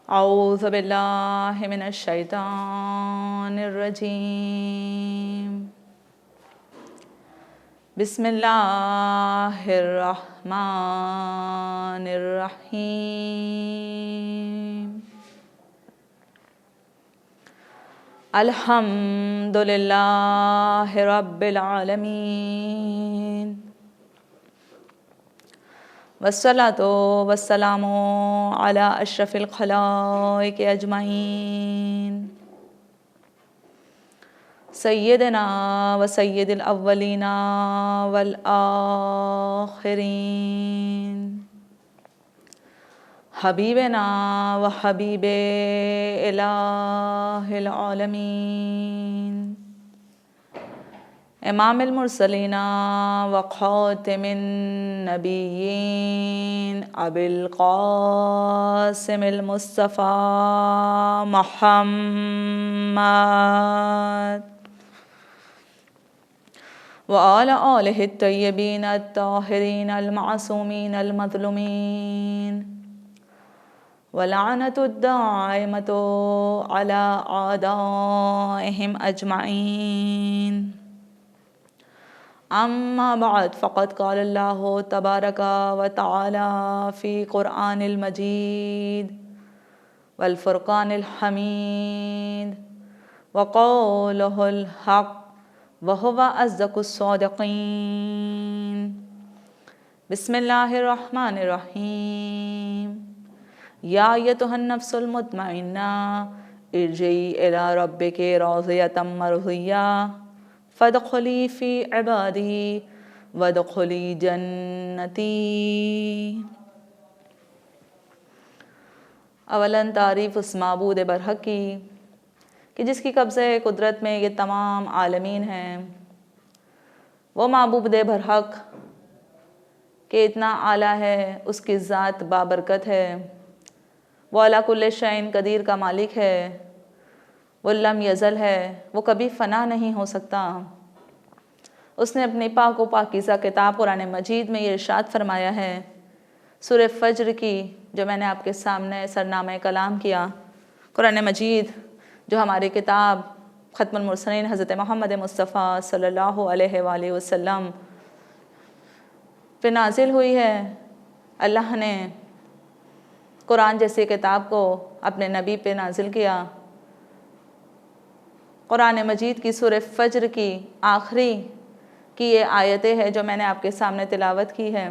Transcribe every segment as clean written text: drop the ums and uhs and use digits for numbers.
اعوذ باللہ من الشیطان الرجیم بسم اللہ الرحمن الرحیم الحمد للہ رب العالمین والصلاة والسلام علی اشرف الخلائق اجمعین سیدنا و سید الاولین والآخرین حبیبنا و حبیب الہ العالمین امام المرسلین و خاتم النبیین ابی القاسم المصطفى محمد وآل آلہ الطیبین الطاہرین المعصومین المظلومین ولعنۃ الدائمۃ علی اعدائہم اجمعین اما بعد فقد قال اللہ تبارک و تعالی فی قرآن المجید والفرقان الحمید وقولہ الحق وہو اصدق الصادقین بسم اللہ الرحمن الرحیم یا ایتھا النفس المطمئنہ ارجعی الی ربک راضیۃ مرضیہ فادخلی فی عبادی وادخلی جنتی۔ اولاً تعریف اس معبود برحق کی کہ جس کی قبضہ قدرت میں یہ تمام عالمین ہیں، وہ معبود برحق کہ اتنا اعلیٰ ہے، اس کی ذات بابرکت ہے، وہ علی کل شیء قدیر کا مالک ہے، وہ لم یزل ہے، وہ کبھی فنا نہیں ہو سکتا۔ اس نے اپنی پاک و پاکیزہ کتاب قرآن مجید میں یہ ارشاد فرمایا ہے، سورہ فجر کی جو میں نے آپ کے سامنے سرنامہ کلام کیا، قرآن مجید جو ہماری کتاب ختم المرسلین حضرت محمد مصطفیٰ صلی اللہ علیہ وآلہ وسلم پہ نازل ہوئی ہے۔ اللہ نے قرآن جیسی کتاب کو اپنے نبی پہ نازل کیا۔ قرآن مجید کی سورہ فجر کی آخری کی یہ آیتیں ہیں جو میں نے آپ کے سامنے تلاوت کی ہے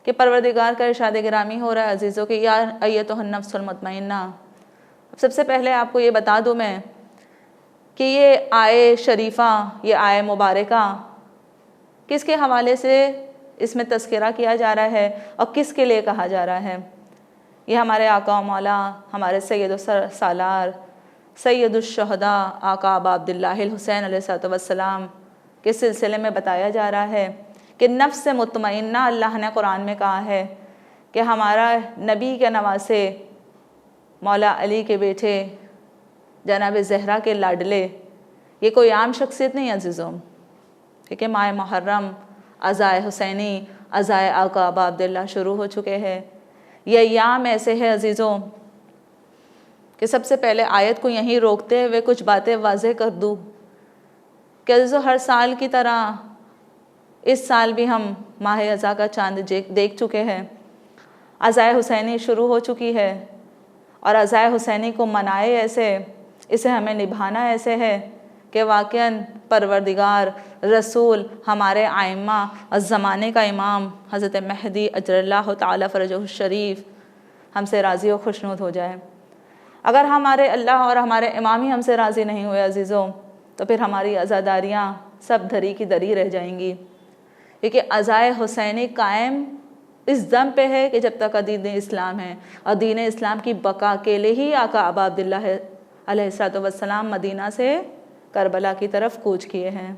کہ پروردگار کا ارشاد گرامی ہو رہا ہے عزیزوں کہ یا ایتھا النفس المطمئنہ۔ سب سے پہلے آپ کو یہ بتا دوں میں کہ یہ آیے شریفہ، یہ آیے مبارکہ کس کے حوالے سے اس میں تذکرہ کیا جا رہا ہے اور کس کے لیے کہا جا رہا ہے؟ یہ ہمارے آقا و مولا، ہمارے سید و سالار، سید الشہداء آقا ابا عبداللہ الحسین علیہ السلام کے سلسلے میں بتایا جا رہا ہے کہ نفس مطمئنہ اللہ نے قرآن میں کہا ہے کہ ہمارا نبی کے نواسے، مولا علی کے بیٹے، جناب زہرا کے لاڈلے، یہ کوئی عام شخصیت نہیں عزیزوں، کیونکہ ماہ محرم، عزائے حسینی، عزائے آقا ابا عبداللہ شروع ہو چکے ہیں۔ یہ ایام ایسے ہیں عزیزوں کہ سب سے پہلے آیت کو یہیں روکتے ہوئے کچھ باتیں واضح کر دوں کہ عزیزوں ہر سال کی طرح اس سال بھی ہم ماہ عزا کا چاند دیکھ چکے ہیں، عزائے حسینی شروع ہو چکی ہے، اور عزائے حسینی کو منائے ایسے، اسے ہمیں نبھانا ایسے ہے کہ واقعاً پروردگار، رسول، ہمارے ائمہ اور زمانے کا امام حضرت مہدی اجل اللہ تعالی فرجہ الشریف ہم سے راضی و خوشنود ہو جائے۔ اگر ہمارے اللہ اور ہمارے امام ہی ہم سے راضی نہیں ہوئے عزیزوں تو پھر ہماری عزاداریاں سب دھری کی دھری رہ جائیں گی، کیونکہ عزائے حسینی قائم اس دم پہ ہے کہ جب تک دین اسلام ہے، اور دین اسلام کی بقا کے لیے ہی آقا ابا عبداللہ علیہ السلام مدینہ سے کربلا کی طرف کوچ کیے ہیں۔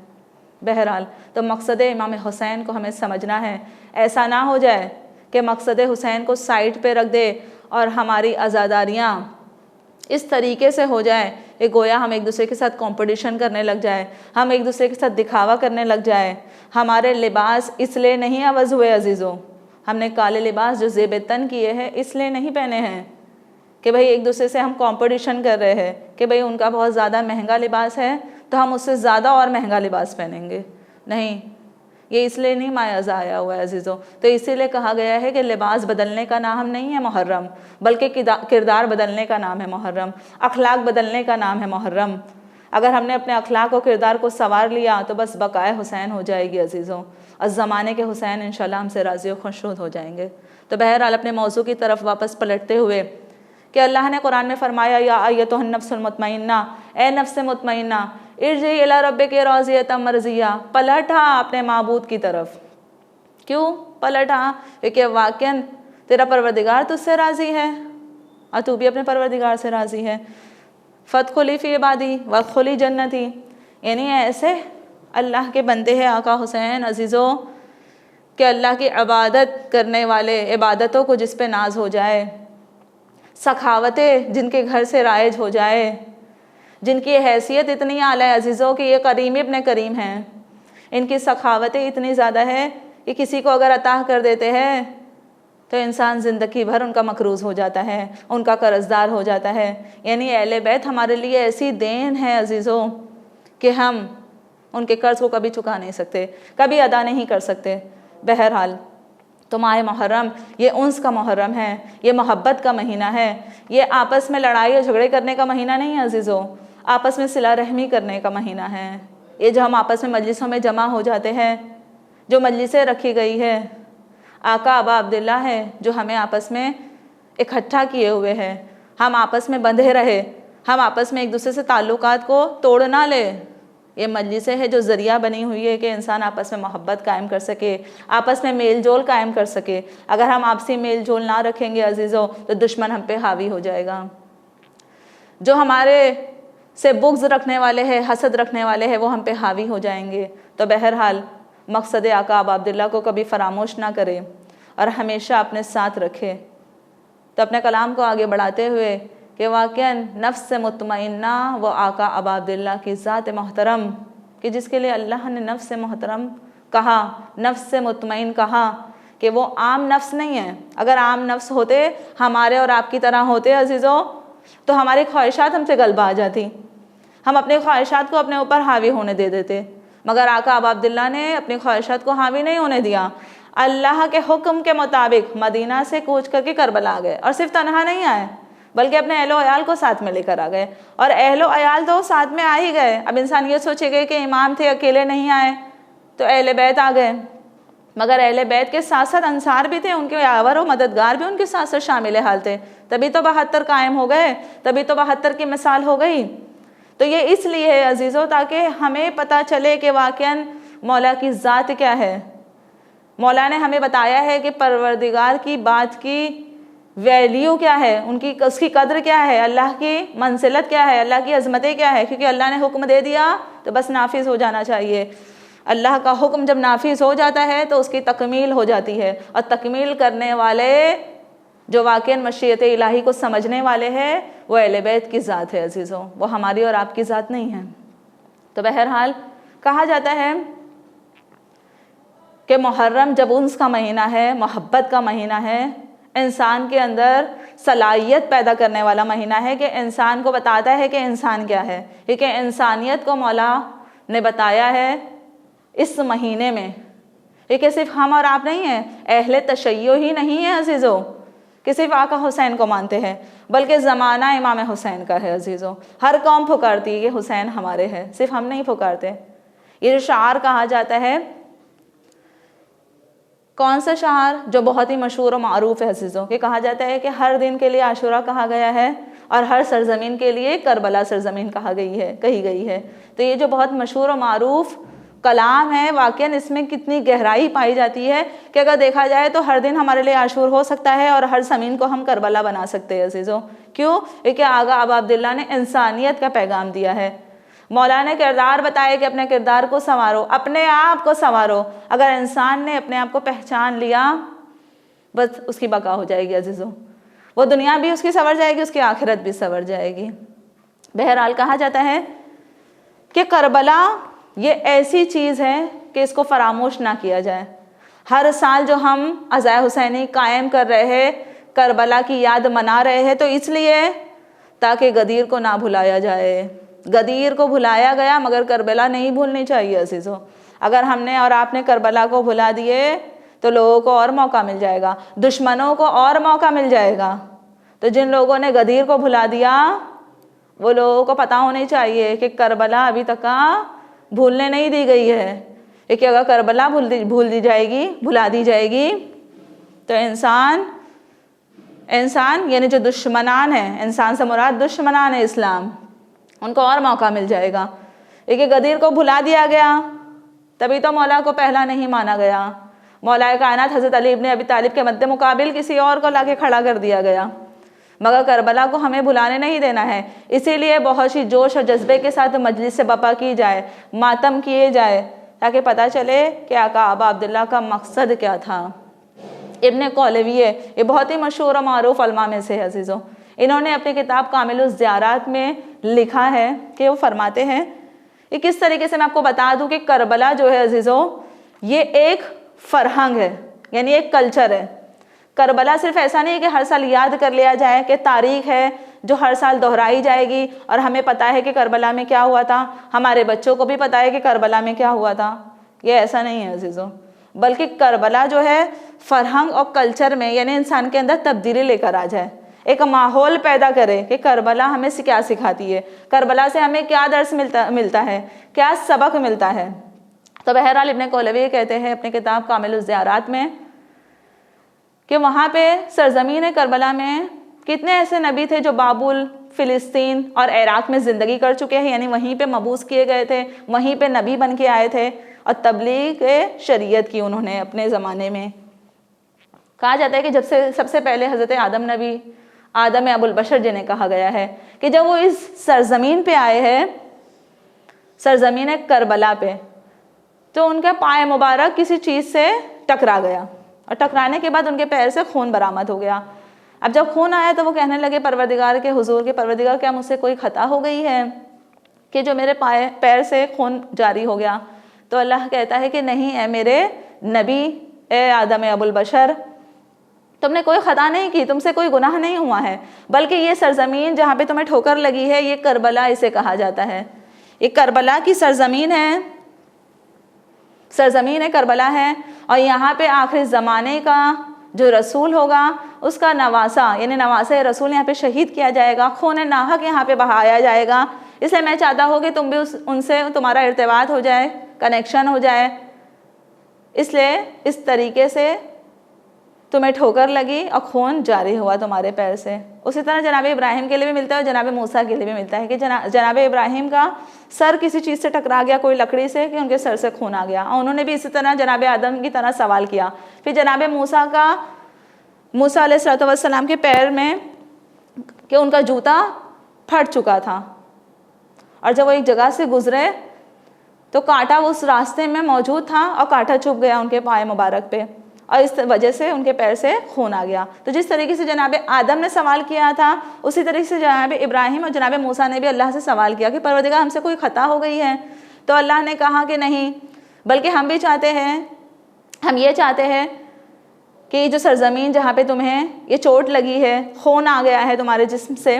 بہرحال تو مقصد امام حسین کو ہمیں سمجھنا ہے، ایسا نہ ہو جائے کہ مقصد حسین کو سائٹ پہ رکھ دے اور ہماری عزاداریاں اس طریقے سے ہو جائے کہ گویا ہم ایک دوسرے کے ساتھ کمپٹیشن کرنے لگ جائے، ہم ایک دوسرے کے ساتھ دکھاوا کرنے لگ جائے۔ ہمارے لباس اس لیے نہیں عوض ہوئے عزیزوں، ہم نے کالے لباس جو زیب تن کیے ہیں اس لیے نہیں پہنے ہیں کہ بھئی ایک دوسرے سے ہم کمپٹیشن کر رہے ہیں کہ بھئی ان کا بہت زیادہ مہنگا لباس ہے تو ہم اس سے زیادہ اور مہنگا لباس پہنیں گے. نہیں، یہ اس لیے نہیں مایہ آیا ہوا ہے عزیزوں. تو اسی لیے کہا گیا ہے کہ لباس بدلنے کا نام نہیں ہے محرم، بلکہ کردار بدلنے کا نام ہے محرم، اخلاق بدلنے کا نام ہے محرم. اگر ہم نے اپنے اخلاق و کردار کو سنوار لیا تو بس بقائے حسین ہو جائے گی عزیزوں، اور زمانے کے حسین انشاءاللہ ہم سے راضی و خوشنود ہو جائیں گے. تو بہرحال اپنے موضوع کی طرف واپس پلٹتے ہوئے کہ اللہ نے قرآن میں فرمایا یا ایتھا النفس المطمئنہ، اے نفس مطمئنہ ارجعی الی ربک راضیۃ مرضیہ، پلٹا اپنے معبود کی طرف. کیوں پلٹا؟ کیونکہ واقعاً تیرا پروردگار تجھ سے راضی ہے اور تو بھی اپنے پروردگار سے راضی ہے. فادخلی فی عبادی وادخلی جنتی، یعنی ایسے اللہ کے بندے ہیں آقا حسین عزیزوں کہ اللہ کی عبادت کرنے والے، عبادتوں کو جس پہ ناز ہو جائے، سخاوتیں جن کے گھر سے رائج ہو جائے، جن کی حیثیت اتنی اعلیٰ ہے عزیزوں کہ یہ کریم ابن کریم ہیں، ان کی سخاوتیں اتنی زیادہ ہے کہ کسی کو اگر عطا کر دیتے ہیں تو انسان زندگی بھر ان کا مقروض ہو جاتا ہے، ان کا قرض دار ہو جاتا ہے. یعنی اہل بیت ہمارے لیے ایسی دین ہے عزیزوں کہ ہم ان کے قرض کو کبھی چکا نہیں سکتے، کبھی ادا نہیں کر سکتے. بہرحال تو ماہ محرم یہ انس کا محرم ہے، یہ محبت کا مہینہ ہے، یہ آپس میں لڑائی اور جھگڑے کرنے کا مہینہ نہیں ہے عزیزوں، آپس میں صلہ رحمی کرنے کا مہینہ ہے. یہ جو ہم آپس میں مجلسوں میں جمع ہو جاتے ہیں، جو مجلسیں رکھی گئی ہے، آقا ابا عبداللہ ہے جو ہمیں آپس میں اکٹھا کیے ہوئے ہیں. ہم آپس میں بندھے رہے، ہم آپس میں ایک دوسرے سے تعلقات کو توڑ نہ لے. یہ مجلسیں ہے جو ذریعہ بنی ہوئی ہے کہ انسان آپس میں محبت قائم کر سکے، آپس میں میل جول قائم کر سکے. اگر ہم آپسی میل جول نہ رکھیں گے عزیزوں تو دشمن ہم پہ حاوی ہو جائے گا. جو ہمارے سے بغض رکھنے والے ہیں، حسد رکھنے والے ہیں، وہ ہم پہ حاوی ہو جائیں گے. تو بہرحال مقصد آقا ابا عبداللہ کو کبھی فراموش نہ کرے اور ہمیشہ اپنے ساتھ رکھے. تو اپنے کلام کو آگے بڑھاتے ہوئے کہ واقعاً نفس مطمئنہ وہ آقا ابا عبداللہ کی ذات محترم کہ جس کے لیے اللہ نے نفس محترم کہا، نفس مطمئن کہا، کہ وہ عام نفس نہیں ہے. اگر عام نفس ہوتے، ہمارے اور آپ کی طرح ہوتے عزیزوں، تو ہماری خواہشات ہم سے غلبہ آ جاتی، ہم اپنے خواہشات کو اپنے اوپر حاوی ہونے دے دیتے. مگر آقا ابا عبداللہ نے اپنی خواہشات کو حاوی نہیں ہونے دیا. اللہ کے حکم کے مطابق مدینہ سے کوچ کر کے کربلا آ گئے، اور صرف تنہا نہیں آئے بلکہ اپنے اہل و عیال کو ساتھ میں لے کر آ گئے. اور اہل و عیال تو ساتھ میں آ ہی گئے. اب انسان یہ سوچے گئے کہ امام تھے اکیلے نہیں آئے تو اہل بیت آ گئے، مگر اہل بیت کے ساتھ ساتھ انصار بھی تھے، ان کے یاور و مددگار بھی ان کے ساتھ ساتھ شامل حال تھے. تبھی تو 72 قائم ہو گئے، تبھی تو 72 کی مثال ہو گئی. تو یہ اس لیے ہے عزیزوں تاکہ ہمیں پتہ چلے کہ واقعاً مولا کی ذات کیا ہے. مولا نے ہمیں بتایا ہے کہ پروردگار کی بات کی ویلیو کیا ہے، اس کی قدر کیا ہے، اللہ کی منزلت کیا ہے، اللہ کی عظمتیں کیا ہے. کیونکہ اللہ نے حکم دے دیا تو بس نافذ ہو جانا چاہیے. اللہ کا حکم جب نافذ ہو جاتا ہے تو اس کی تکمیل ہو جاتی ہے، اور تکمیل کرنے والے جو واقعاً مشیت الہی کو سمجھنے والے ہیں وہ اہل بیت کی ذات ہے عزیزوں، وہ ہماری اور آپ کی ذات نہیں ہے. تو بہرحال کہا جاتا ہے کہ محرم جب انس کا مہینہ ہے، محبت کا مہینہ ہے، انسان کے اندر صلاحیت پیدا کرنے والا مہینہ ہے کہ انسان کو بتاتا ہے کہ انسان کیا ہے. کیونکہ انسانیت کو مولا نے بتایا ہے اس مہینے میں. کیونکہ صرف ہم اور آپ نہیں ہیں، اہل تشیع ہی نہیں ہے عزیزوں کہ صرف آقا حسین کو مانتے ہیں، بلکہ زمانہ امام حسین کا ہے عزیزوں. ہر قوم پکارتی ہے کہ حسین ہمارے ہیں، صرف ہم نہیں پکارتے. یہ جو شعار کہا جاتا ہے، کون سا شعار جو بہت ہی مشہور و معروف ہے عزیزوں، کہ کہا جاتا ہے کہ ہر دن کے لیے عاشورہ کہا گیا ہے اور ہر سرزمین کے لیے کربلا سرزمین کہی گئی ہے. تو یہ جو بہت مشہور و معروف کلام ہے، واقعاً اس میں کتنی گہرائی پائی جاتی ہے کہ اگر دیکھا جائے تو ہر دن ہمارے لیے عاشور ہو سکتا ہے اور ہر زمین کو ہم کربلا بنا سکتے ہیں عزیزوں. کیوں؟ کیونکہ آقا ابا عبداللہ نے انسانیت کا پیغام دیا ہے. مولا نے کردار بتایا کہ اپنے کردار کو سنوارو، اپنے آپ کو سنوارو. اگر انسان نے اپنے آپ کو پہچان لیا بس اس کی بقا ہو جائے گی عزیزوں، وہ دنیا بھی اس کی سنور جائے گی، اس کی آخرت بھی سنور جائے گی. بہرحال کہا جاتا ہے کہ کربلا یہ ایسی چیز ہے کہ اس کو فراموش نہ کیا جائے. ہر سال جو ہم عزائے حسینی قائم کر رہے ہیں، کربلا کی یاد منا رہے ہیں تو اس لیے تاکہ غدیر کو نہ بھلایا جائے. غدیر کو بھلایا گیا مگر کربلا نہیں بھولنی چاہیے عزیزو. اگر ہم نے اور آپ نے کربلا کو بھلا دیے تو لوگوں کو اور موقع مل جائے گا, دشمنوں کو اور موقع مل جائے گا. تو جن لوگوں نے غدیر کو بھلا دیا وہ لوگوں کو پتہ ہونی چاہیے کہ کربلا ابھی تک بھولنے نہیں دی گئی ہے. کہ اگر کربلا بھلا دی جائے گی تو انسان یعنی جو دشمنان ہیں, انسان سے مراد دشمنان ہے اسلام, ان کو اور موقع مل جائے گا. کہ غدیر کو بھلا دیا گیا تبھی تو مولا کو پہلا نہیں مانا گیا. مولا کائنات حضرت علی ابن ابی طالب کے مد مقابل کسی اور کو لا کے کھڑا کر دیا گیا, مگر کربلا کو ہمیں بھلانے نہیں دینا ہے. اسی لیے بہت سی جوش اور جذبے کے ساتھ مجلس سے بپا کی جائے, ماتم کیے جائے, تاکہ پتہ چلے کہ آقا ابا عبداللہ کا مقصد کیا تھا. ابن قولویہ یہ بہت ہی مشہور و معروف علماء میں سے ہے عزیزوں. انہوں نے اپنی کتاب کامل الزیارات میں لکھا ہے کہ وہ فرماتے ہیں کہ کس طریقے سے, میں آپ کو بتا دوں کہ کربلا جو ہے عزیزوں یہ ایک فرہنگ ہے, یعنی ایک کلچر ہے. کربلا صرف ایسا نہیں ہے کہ ہر سال یاد کر لیا جائے کہ تاریخ ہے جو ہر سال دہرائی جائے گی اور ہمیں پتہ ہے کہ کربلا میں کیا ہوا تھا, ہمارے بچوں کو بھی پتہ ہے کہ کربلا میں کیا ہوا تھا. یہ ایسا نہیں ہے عزیزوں, بلکہ کربلا جو ہے فرہنگ اور کلچر میں یعنی انسان کے اندر تبدیلی لے کر آ جائے, ایک ماحول پیدا کرے کہ کربلا ہمیں کیا سکھاتی ہے, کربلا سے ہمیں کیا درس ملتا ہے, کیا سبق ملتا ہے. تو بہرحال ابن قولوی کہتے ہیں اپنی کتاب کامل الزیارات میں کہ وہاں پہ سرزمین کربلا میں کتنے ایسے نبی تھے جو بابل, فلسطین اور عراق میں زندگی کر چکے ہیں, یعنی وہیں پہ مبعوث کیے گئے تھے, وہیں پہ نبی بن کے آئے تھے اور تبلیغ شریعت کی انہوں نے اپنے زمانے میں. کہا جاتا ہے کہ جب سے سب سے پہلے حضرت آدم نبی, آدم ابو البشر جنہیں کہا گیا ہے, کہ جب وہ اس سرزمین پہ آئے ہیں, سرزمین کربلا پہ, تو ان کے پائے مبارک کسی چیز سے ٹکرا گیا اور ٹکرانے کے بعد ان کے پیر سے خون برآمد ہو گیا. اب جب خون آیا تو وہ کہنے لگے پروردگار کے حضور کے پروردگار کیا مجھ سے کوئی خطا ہو گئی ہے کہ جو میرے پیر سے خون جاری ہو گیا؟ تو اللہ کہتا ہے کہ نہیں اے میرے نبی, اے آدم ابو البشر, تم نے کوئی خطا نہیں کی, تم سے کوئی گناہ نہیں ہوا ہے, بلکہ یہ سرزمین جہاں پہ تمہیں ٹھوکر لگی ہے یہ کربلا اسے کہا جاتا ہے. یہ کربلا کی سرزمین ہے, سرزمین کربلا ہے, اور یہاں پہ آخری زمانے کا جو رسول ہوگا اس کا نواسہ یعنی نواسہ رسول یہاں پہ شہید کیا جائے گا, خون ناحق یہاں پہ بہایا جائے گا. اس لیے میں چاہتا ہوں کہ تم بھی ان سے تمہارا ارتباط ہو جائے, کنیکشن ہو جائے. اس لیے اس طریقے سے تمہیں ٹھوکر لگی اور خون جاری ہوا تمہارے پیر سے. اسی طرح جناب ابراہیم کے لیے بھی ملتا ہے اور جناب موسیٰ کے لیے بھی ملتا ہے کہ جناب ابراہیم کا سر کسی چیز سے ٹکرا گیا, کوئی لکڑی سے, کہ ان کے سر سے خون آ گیا, اور انہوں نے بھی اسی طرح جناب آدم کی طرح سوال کیا. پھر جناب موسیٰ علیہ السلام کے پیر میں کہ ان کا جوتا پھٹ چکا تھا, اور جب وہ ایک جگہ سے گزرے تو کانٹا اس راستے میں موجود تھا اور کانٹا چبھ گیا ان کے پائے مبارک پہ, اور اس وجہ سے ان کے پیر سے خون آ گیا. تو جس طریقے سے جناب آدم نے سوال کیا تھا اسی طریقے سے جناب ابراہیم اور جناب موسیٰ نے بھی اللہ سے سوال کیا کہ پروردگار ہم سے کوئی خطا ہو گئی ہے. تو اللہ نے کہا کہ نہیں, بلکہ ہم بھی چاہتے ہیں, ہم یہ چاہتے ہیں کہ یہ جو سرزمین جہاں پہ تمہیں یہ چوٹ لگی ہے, خون آ گیا ہے تمہارے جسم سے,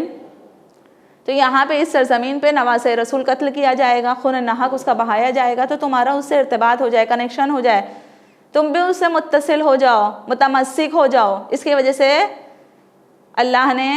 تو یہاں پہ اس سرزمین پہ نواسہ رسول قتل کیا جائے گا, خون ناحق اس کا بہایا جائے گا, تو تمہارا اس سے ارتباط ہو جائے, کنیکشن ہو جائے, تم بھی اس سے متصل ہو جاؤ, متمسک ہو جاؤ. اس کی وجہ سے اللہ نے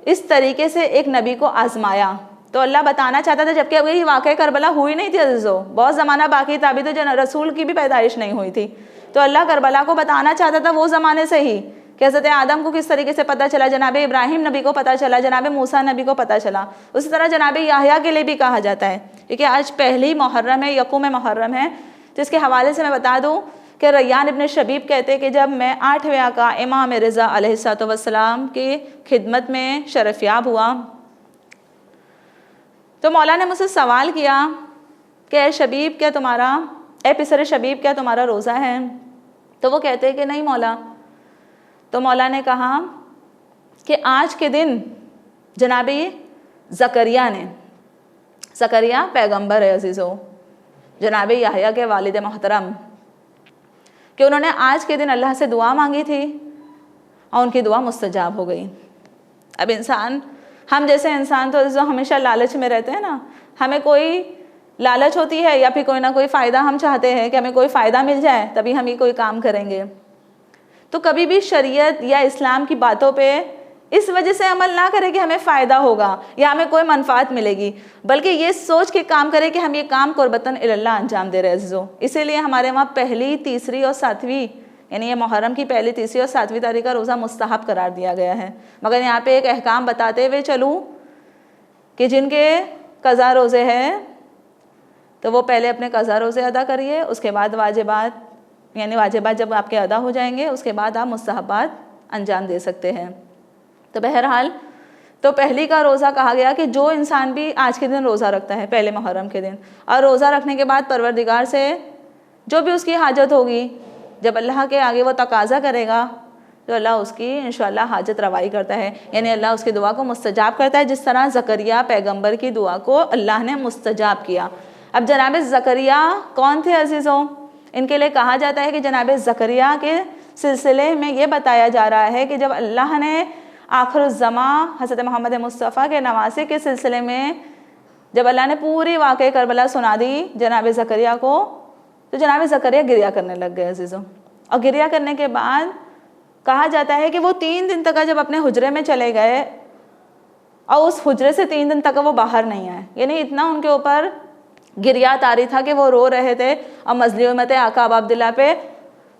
اس طریقے سے ایک نبی کو آزمایا. تو اللہ بتانا چاہتا تھا, جبکہ وہی واقعہ کربلا ہوئی نہیں تھی عزیزو, بہت زمانہ باقی تھا, ابھی تو رسول کی بھی پیدائش نہیں ہوئی تھی. تو اللہ کربلا کو بتانا چاہتا تھا وہ زمانے سے ہی کہ حضرت آدم کو کس طریقے سے پتہ چلا, جناب ابراہیم نبی کو پتہ چلا, جناب موسیٰ نبی کو پتہ چلا. اسی طرح جناب یحییٰ کے لیے بھی کہا جاتا ہے, کیونکہ آج پہلی محرم ہے, یکم محرم ہے. تو اس کے حوالے سے میں بتا دوں کہ ریان ابن شبیب کہتے کہ جب میں 8ویں آقا امام رضا علیہ السلام کی خدمت میں شرفیاب ہوا تو مولا نے مجھ سے سوال کیا کہ اے شبیب کیا تمہارا, اے پسر شبیب کیا تمہارا روزہ ہے؟ تو وہ کہتے کہ نہیں مولا. تو مولا نے کہا کہ آج کے دن جناب زکریا نے, زکریا پیغمبر ہے عزیزو, جناب یحییٰ کے والد محترم, کہ انہوں نے آج کے دن اللہ سے دعا مانگی تھی اور ان کی دعا مستجاب ہو گئی۔ اب انسان، ہم جیسے انسان تو جو ہمیشہ لالچ میں رہتے ہیں نا، ہمیں کوئی لالچ ہوتی ہے یا پھر کوئی نہ کوئی فائدہ ہم چاہتے ہیں کہ ہمیں کوئی فائدہ مل جائے تبھی ہم یہ کوئی کام کریں گے۔ تو کبھی بھی شریعت یا اسلام کی باتوں پہ اس وجہ سے عمل نہ کرے کہ ہمیں فائدہ ہوگا یا ہمیں کوئی منفعت ملے گی، بلکہ یہ سوچ کے کام کرے کہ ہم یہ کام قربتاً اللہ انجام دے رہے عزیزو۔ اسی لیے ہمارے وہاں پہلی، تیسری اور ساتویں، یعنی یہ محرم کی پہلی، تیسری اور ساتویں تاریخ کا روزہ مستحب قرار دیا گیا ہے۔ مگر یہاں پہ ایک احکام بتاتے ہوئے چلوں کہ جن کے قضا روزے ہیں تو وہ پہلے اپنے قضا روزے ادا کریے، اس کے بعد واجبات، یعنی واجبات جب آپ کے ادا ہو جائیں گے اس کے بعد آپ مستحبات انجام دے سکتے ہیں۔ تو بہرحال تو پہلی کا روزہ کہا گیا کہ جو انسان بھی آج کے دن روزہ رکھتا ہے، پہلے محرم کے دن، اور روزہ رکھنے کے بعد پروردگار سے جو بھی اس کی حاجت ہوگی، جب اللہ کے آگے وہ تقاضا کرے گا تو اللہ اس کی انشاءاللہ حاجت روائی کرتا ہے، یعنی اللہ اس کی دعا کو مستجاب کرتا ہے، جس طرح زکریا پیغمبر کی دعا کو اللہ نے مستجاب کیا۔ اب جناب زکریا کون تھے عزیزوں؟ ان کے لیے کہا جاتا ہے کہ جناب زکریا کے سلسلے میں یہ بتایا جا رہا ہے کہ جب اللہ نے آخر الزمان حضرت محمد مصطفیٰ کے نواسے کے سلسلے میں جب اللہ نے پوری واقعہ کربلا سنا دی جناب زکریا کو، تو جناب زکریا گریہ کرنے لگ گئے عزیزوں۔ اور گریہ کرنے کے بعد کہا جاتا ہے کہ وہ 3 دن تک جب اپنے حجرے میں چلے گئے اور اس حجرے سے 3 دن تک وہ باہر نہیں آئے، یعنی اتنا ان کے اوپر گریہ طاری تھا کہ وہ رو رہے تھے اور مظلومت آقا ابا عبداللہ پہ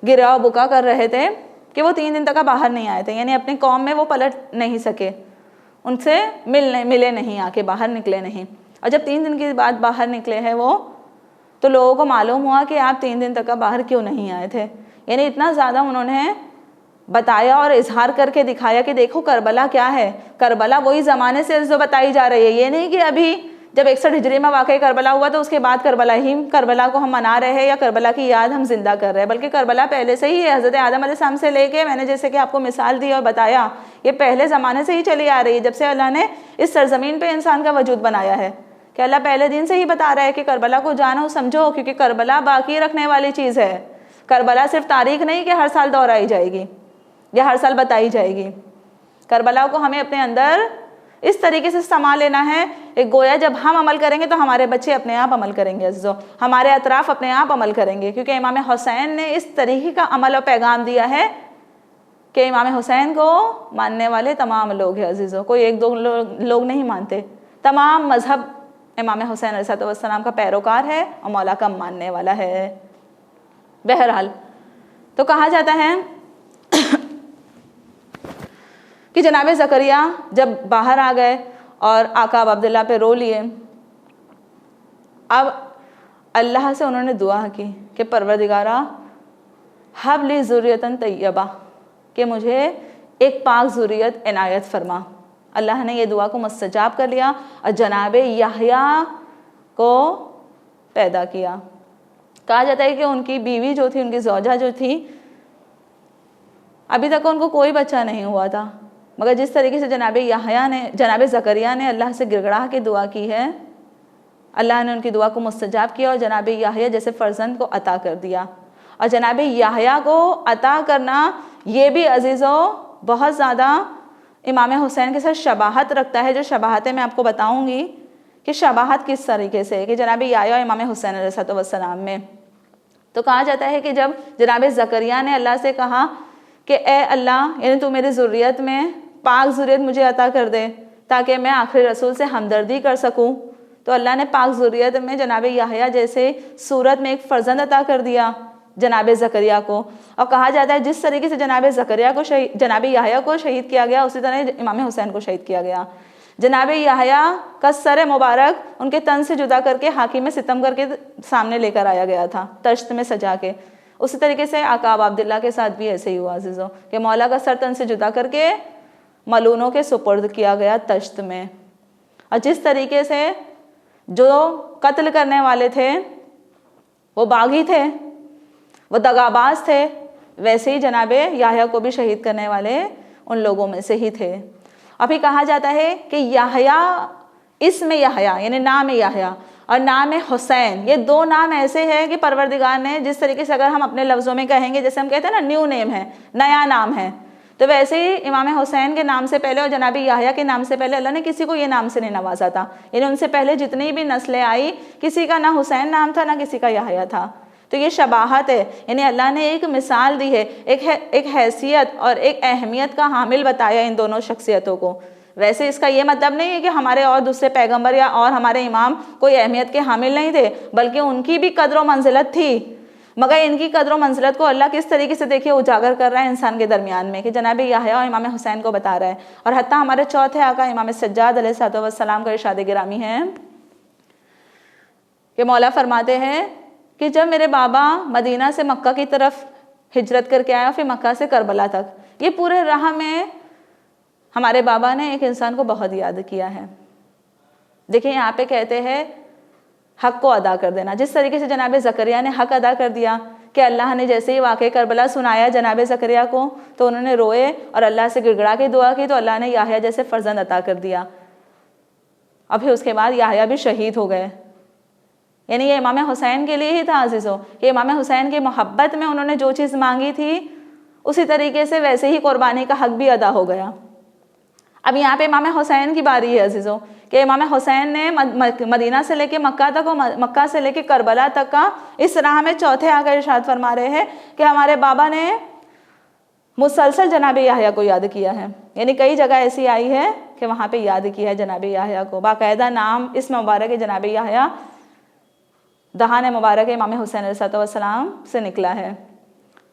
گریہ و بکا کر رہے تھے کہ وہ 3 دن تک باہر نہیں آئے تھے، یعنی اپنی قوم میں وہ پلٹ نہیں سکے، ان سے ملے نہیں، آ کے باہر نکلے نہیں۔ اور جب 3 دن کے بعد باہر نکلے ہیں وہ، تو لوگوں کو معلوم ہوا کہ آپ 3 دن تک باہر کیوں نہیں آئے تھے، یعنی اتنا زیادہ انہوں نے بتایا اور اظہار کر کے دکھایا کہ دیکھو کربلا کیا ہے، کربلا وہی زمانے سے جو بتائی جا رہی ہے، یہ نہیں کہ ابھی جب 61 ہجری میں واقعی کربلا ہوا تو اس کے بعد کربلا کو ہم منا رہے ہیں یا کربلا کی یاد ہم زندہ کر رہے ہیں، بلکہ کربلا پہلے سے ہی ہے۔ حضرت آدم علیہ السلام سے لے کے میں نے جیسے کہ آپ کو مثال دی اور بتایا، یہ پہلے زمانے سے ہی چلی آ رہی ہے، جب سے اللہ نے اس سرزمین پہ انسان کا وجود بنایا ہے، کہ اللہ پہلے دن سے ہی بتا رہا ہے کہ کربلا کو جانو سمجھو، کیونکہ کربلا باقی رکھنے والی چیز ہے۔ کربلا صرف تاریخ نہیں کہ ہر سال دہرائی جائے گی یا ہر سال بتائی جائے گی، کربلا کو ہمیں اپنے اندر اس طریقے سے سما لینا ہے، ایک گویا جب ہم عمل کریں گے تو ہمارے بچے اپنے آپ عمل کریں گے عزیزو، ہمارے اطراف اپنے آپ عمل کریں گے، کیونکہ امام حسین نے اس طریقے کا عمل اور پیغام دیا ہے کہ امام حسین کو ماننے والے تمام لوگ ہیں عزیزو، کوئی 1-2 لوگ نہیں مانتے، تمام مذہب امام حسین علیہ السلام کا پیروکار ہے اور مولا کا ماننے والا ہے۔ بہرحال تو کہا جاتا ہے کہ جناب زکریا جب باہر آ گئے اور آقا ابا عبداللہ پہ رو لیے، اب اللہ سے انہوں نے دعا کی کہ پروردگارا حب لی ذریۃ طیبہ، کہ مجھے ایک پاک ذریت عنایت فرما۔ اللہ نے یہ دعا کو مستجاب کر لیا اور جناب یحییٰ کو پیدا کیا۔ کہا جاتا ہے کہ ان کی بیوی جو تھی، ان کی زوجہ جو تھی، ابھی تک ان کو کوئی بچہ نہیں ہوا تھا، مگر جس طریقے سے جناب زکریا نے اللہ سے گڑگڑا کے دعا کی ہے، اللہ نے ان کی دعا کو مستجاب کیا اور جناب یحییٰ جیسے فرزند کو عطا کر دیا۔ اور جناب یحییٰ کو عطا کرنا یہ بھی عزیزو بہت زیادہ امام حسین کے ساتھ شباہت رکھتا ہے، جو شباہتیں میں آپ کو بتاؤں گی کہ شباہت کس طریقے سے کہ جناب یحییٰ اور امام حسین علیہ السلام میں۔ تو کہا جاتا ہے کہ جب جناب زکریا نے اللہ سے کہا کہ اے اللہ، یعنی تو میری ذریت میں پاک ذریت مجھے عطا کر دے تاکہ میں آخری رسول سے ہمدردی کر سکوں، تو اللہ نے پاک ذریت میں جناب یحییٰ جیسے صورت میں ایک فرزند عطا کر دیا جناب زکریا کو۔ اور کہا جاتا ہے جس طریقے سے جناب یحییٰ کو شہید کیا گیا، اسی طرح امام حسین کو شہید کیا گیا۔ جناب یحییٰ کا سر مبارک ان کے تن سے جدا کر کے حاکم ستم کر کے سامنے لے کر آیا گیا تھا، تشت میں سجا کے۔ اسی طریقے سے آقا ابا عبداللہ کے ساتھ بھی ایسے ہی ہوا عزیزو، کہ مولا کا سر تن سے جدا کر کے ملونوں کے سپرد کیا گیا تشت میں۔ اور جس طریقے سے جو قتل کرنے والے تھے وہ باغی تھے، وہ دغاباز تھے، ویسے ہی جناب یحییٰ کو بھی شہید کرنے والے ان لوگوں میں سے ہی تھے۔ ابھی کہا جاتا ہے کہ یحییٰ، اسم یحییٰ یعنی نام یحییٰ اور نام حسین، یہ 2 نام ایسے ہیں کہ پروردگار نے جس طریقے سے اگر ہم اپنے لفظوں میں کہیں گے، جیسے ہم کہتے ہیں نا نیو نیم ہے، نیا نام ہے، تو ویسے ہی امام حسین کے نام سے پہلے اور جناب یحییٰ کے نام سے پہلے اللہ نے کسی کو یہ نام سے نہیں نوازا تھا، یعنی ان سے پہلے جتنی بھی نسلیں آئی کسی کا نہ حسین نام تھا نہ کسی کا یحییٰ تھا. تو یہ شباہت ہے، یعنی اللہ نے ایک مثال دی ہے، ایک حیثیت اور ایک اہمیت کا حامل بتایا ان دونوں شخصیتوں کو. ویسے اس کا یہ مطلب نہیں ہے کہ ہمارے اور دوسرے پیغمبر یا اور ہمارے امام کوئی اہمیت کے حامل نہیں تھے، بلکہ ان کی بھی قدر و منزلت تھی، مگر ان کی قدر و منزلت کو اللہ کس طریقے سے دیکھیے اجاگر کر رہا ہے انسان کے درمیان میں، کہ جناب یحییٰ اور امام حسین کو بتا رہا ہے. اور حتیٰ ہمارے چوتھے آقا امام سجاد علیہ السلام کا ارشاد گرامی ہے کہ مولا فرماتے ہیں کہ جب میرے بابا مدینہ سے مکہ کی طرف ہجرت کر کے آیا، پھر مکہ سے کربلا تک، یہ پورے راہ میں ہمارے بابا نے ایک انسان کو بہت یاد کیا ہے. دیکھیں یہاں پہ کہتے ہیں حق کو ادا کر دینا، جس طریقے سے جناب زکریا نے حق ادا کر دیا کہ اللہ نے جیسے ہی واقعہ کربلا سنایا جناب زکریا کو تو انہوں نے روئے اور اللہ سے گڑ گڑا کے دعا کی، تو اللہ نے یحییٰ جیسے فرزند عطا کر دیا، اور پھر اس کے بعد یحییٰ بھی شہید ہو گئے. یعنی یہ امام حسین کے لیے ہی تھا عزیزوں، کہ امام حسین کی محبت میں انہوں نے جو چیز مانگی تھی اسی طریقے سے ویسے ہی قربانی کا حق بھی ادا ہو گیا. اب یہاں پہ امام حسین کی باری ہے عزیزوں، کہ امام حسین نے مدینہ سے لے کے مکہ تک اور مکہ سے لے کے کربلا تک کا اس راہ میں چوتھے آ کر ارشاد فرما رہے ہیں کہ ہمارے بابا نے مسلسل جناب یحییٰ کو یاد کیا ہے. یعنی کئی جگہ ایسی آئی ہے کہ وہاں پہ یاد کیا ہے جناب یحییٰ کو، باقاعدہ نام اس مبارک جناب یحییٰ دہان مبارک امام حسین علیہ السلام سے نکلا ہے.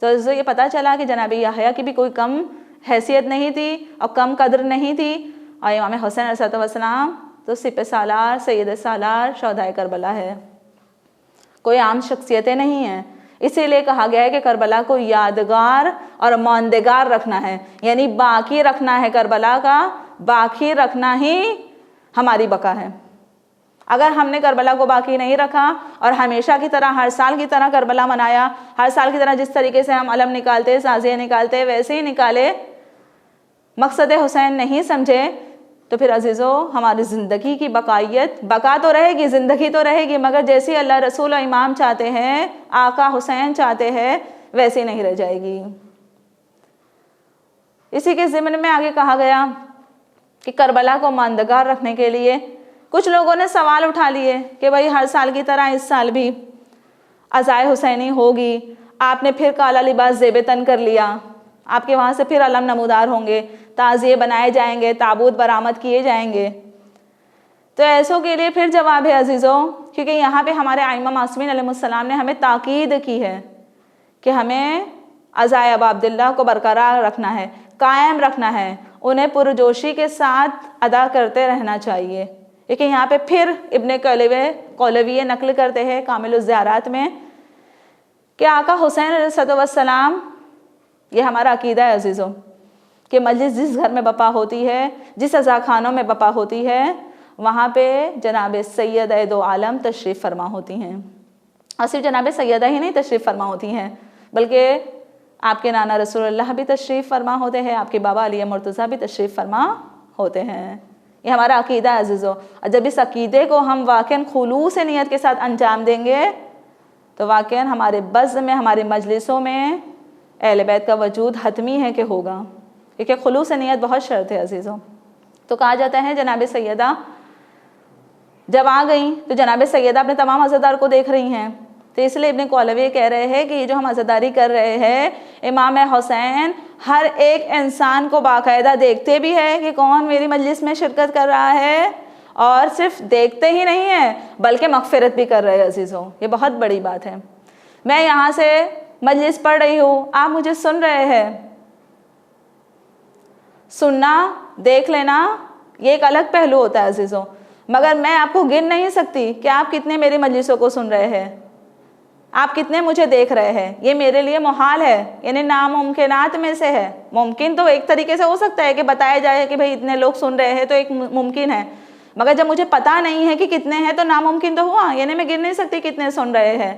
تو یہ پتہ چلا کہ جناب یحییٰ کی بھی کوئی کم حیثیت نہیں تھی اور کم قدر نہیں تھی، اور امام حسین علیہ السلام تو سپہ سالار سید سالار شہدائے کربلا ہے، کوئی عام شخصیتیں نہیں ہیں. اسی لیے کہا گیا ہے کہ کربلا کو یادگار اور ماندگار رکھنا ہے، یعنی باقی رکھنا ہے، کربلا کا باقی رکھنا ہی ہماری بقا ہے. اگر ہم نے کربلا کو باقی نہیں رکھا اور ہمیشہ کی طرح ہر سال کی طرح کربلا منایا، ہر سال کی طرح جس طریقے سے ہم علم نکالتے تعزیہ نکالتے ویسے ہی نکالے، مقصد حسین نہیں سمجھے، تو پھر عزیزو ہماری زندگی کی بقائیت، بقا تو رہے گی، زندگی تو رہے گی، مگر جیسی اللہ رسول و امام چاہتے ہیں، آقا حسین چاہتے ہیں، ویسی نہیں رہ جائے گی. اسی کے ضمن میں آگے کہا گیا کہ کربلا کو ماندگار رکھنے کے لیے کچھ لوگوں نے سوال اٹھا لیے کہ بھائی ہر سال کی طرح اس سال بھی عزائے حسینی ہوگی، آپ نے پھر کالا لباس زیب تن کر لیا، آپ کے وہاں سے پھر علم نمودار ہوں گے، تعزیے بنائے جائیں گے، تابوت برآمد کیے جائیں گے. تو ایسوں کے لیے پھر جواب ہے عزیزوں، کیونکہ یہاں پہ ہمارے ائمہ معصومین علیہ السلام نے ہمیں تاکید کی ہے کہ ہمیں عزائے ابا عبداللہ کو برقرار رکھنا ہے، قائم رکھنا ہے، انہیں پرجوشی کے ساتھ ادا کرتے رہنا چاہیے. لیکن یہاں پہ پھر ابن قولوی نقل کرتے ہیں کامل الزیارات میں کہ آقا حسین علیہ السلام، یہ ہمارا عقیدہ ہے عزیزوں، کہ مجلس جس گھر میں بپا ہوتی ہے، جس عزاخانوں میں بپا ہوتی ہے، وہاں پہ جناب سیدہ دو عالم تشریف فرما ہوتی ہیں. اور صرف جناب سیدہ ہی نہیں تشریف فرما ہوتی ہیں، بلکہ آپ کے نانا رسول اللہ بھی تشریف فرما ہوتے ہیں، آپ کے بابا علی مرتضیٰ بھی تشریف فرما ہوتے ہیں. یہ ہمارا عقیدہ ہے عزیزوں، اور جب اس عقیدے کو ہم واقعاً خلوص نیت کے ساتھ انجام دیں گے تو واقعاً ہمارے بزم میں، ہماری مجلسوں میں اہل بیت کا وجود حتمی ہے کہ ہوگا، کیونکہ خلوص نیت بہت شرط ہے عزیزوں. تو کہا جاتا ہے جناب سیدہ جب آ گئیں تو جناب سیدہ اپنے تمام عزادار کو دیکھ رہی ہیں، تو اس لیے ابن قولوی کہہ رہے ہیں کہ یہ جو ہم عزاداری کر رہے ہیں، امام حسین ہر ایک انسان کو باقاعدہ دیکھتے بھی ہے کہ کون میری مجلس میں شرکت کر رہا ہے، اور صرف دیکھتے ہی نہیں ہیں بلکہ مغفرت بھی کر رہے ہیں عزیزوں. یہ بہت بڑی بات ہے. میں یہاں سے مجلس پڑھ رہی ہوں، آپ مجھے سن رہے ہیں، سننا دیکھ لینا یہ ایک الگ پہلو ہوتا ہے عزیزوں، مگر میں آپ کو گن نہیں سکتی کہ آپ کتنے میری مجلسوں کو سن رہے ہیں، آپ کتنے مجھے دیکھ رہے ہیں. یہ میرے لیے محال ہے، یعنی ناممکنات میں سے ہے. ممکن تو ایک طریقے سے ہو سکتا ہے کہ بتایا جائے کہ بھئی اتنے لوگ سن رہے ہیں تو ایک ممکن ہے، مگر جب مجھے پتہ نہیں ہے کہ کتنے ہیں تو ناممکن تو ہوا، یعنی میں گن نہیں سکتی کتنے سن رہے ہیں.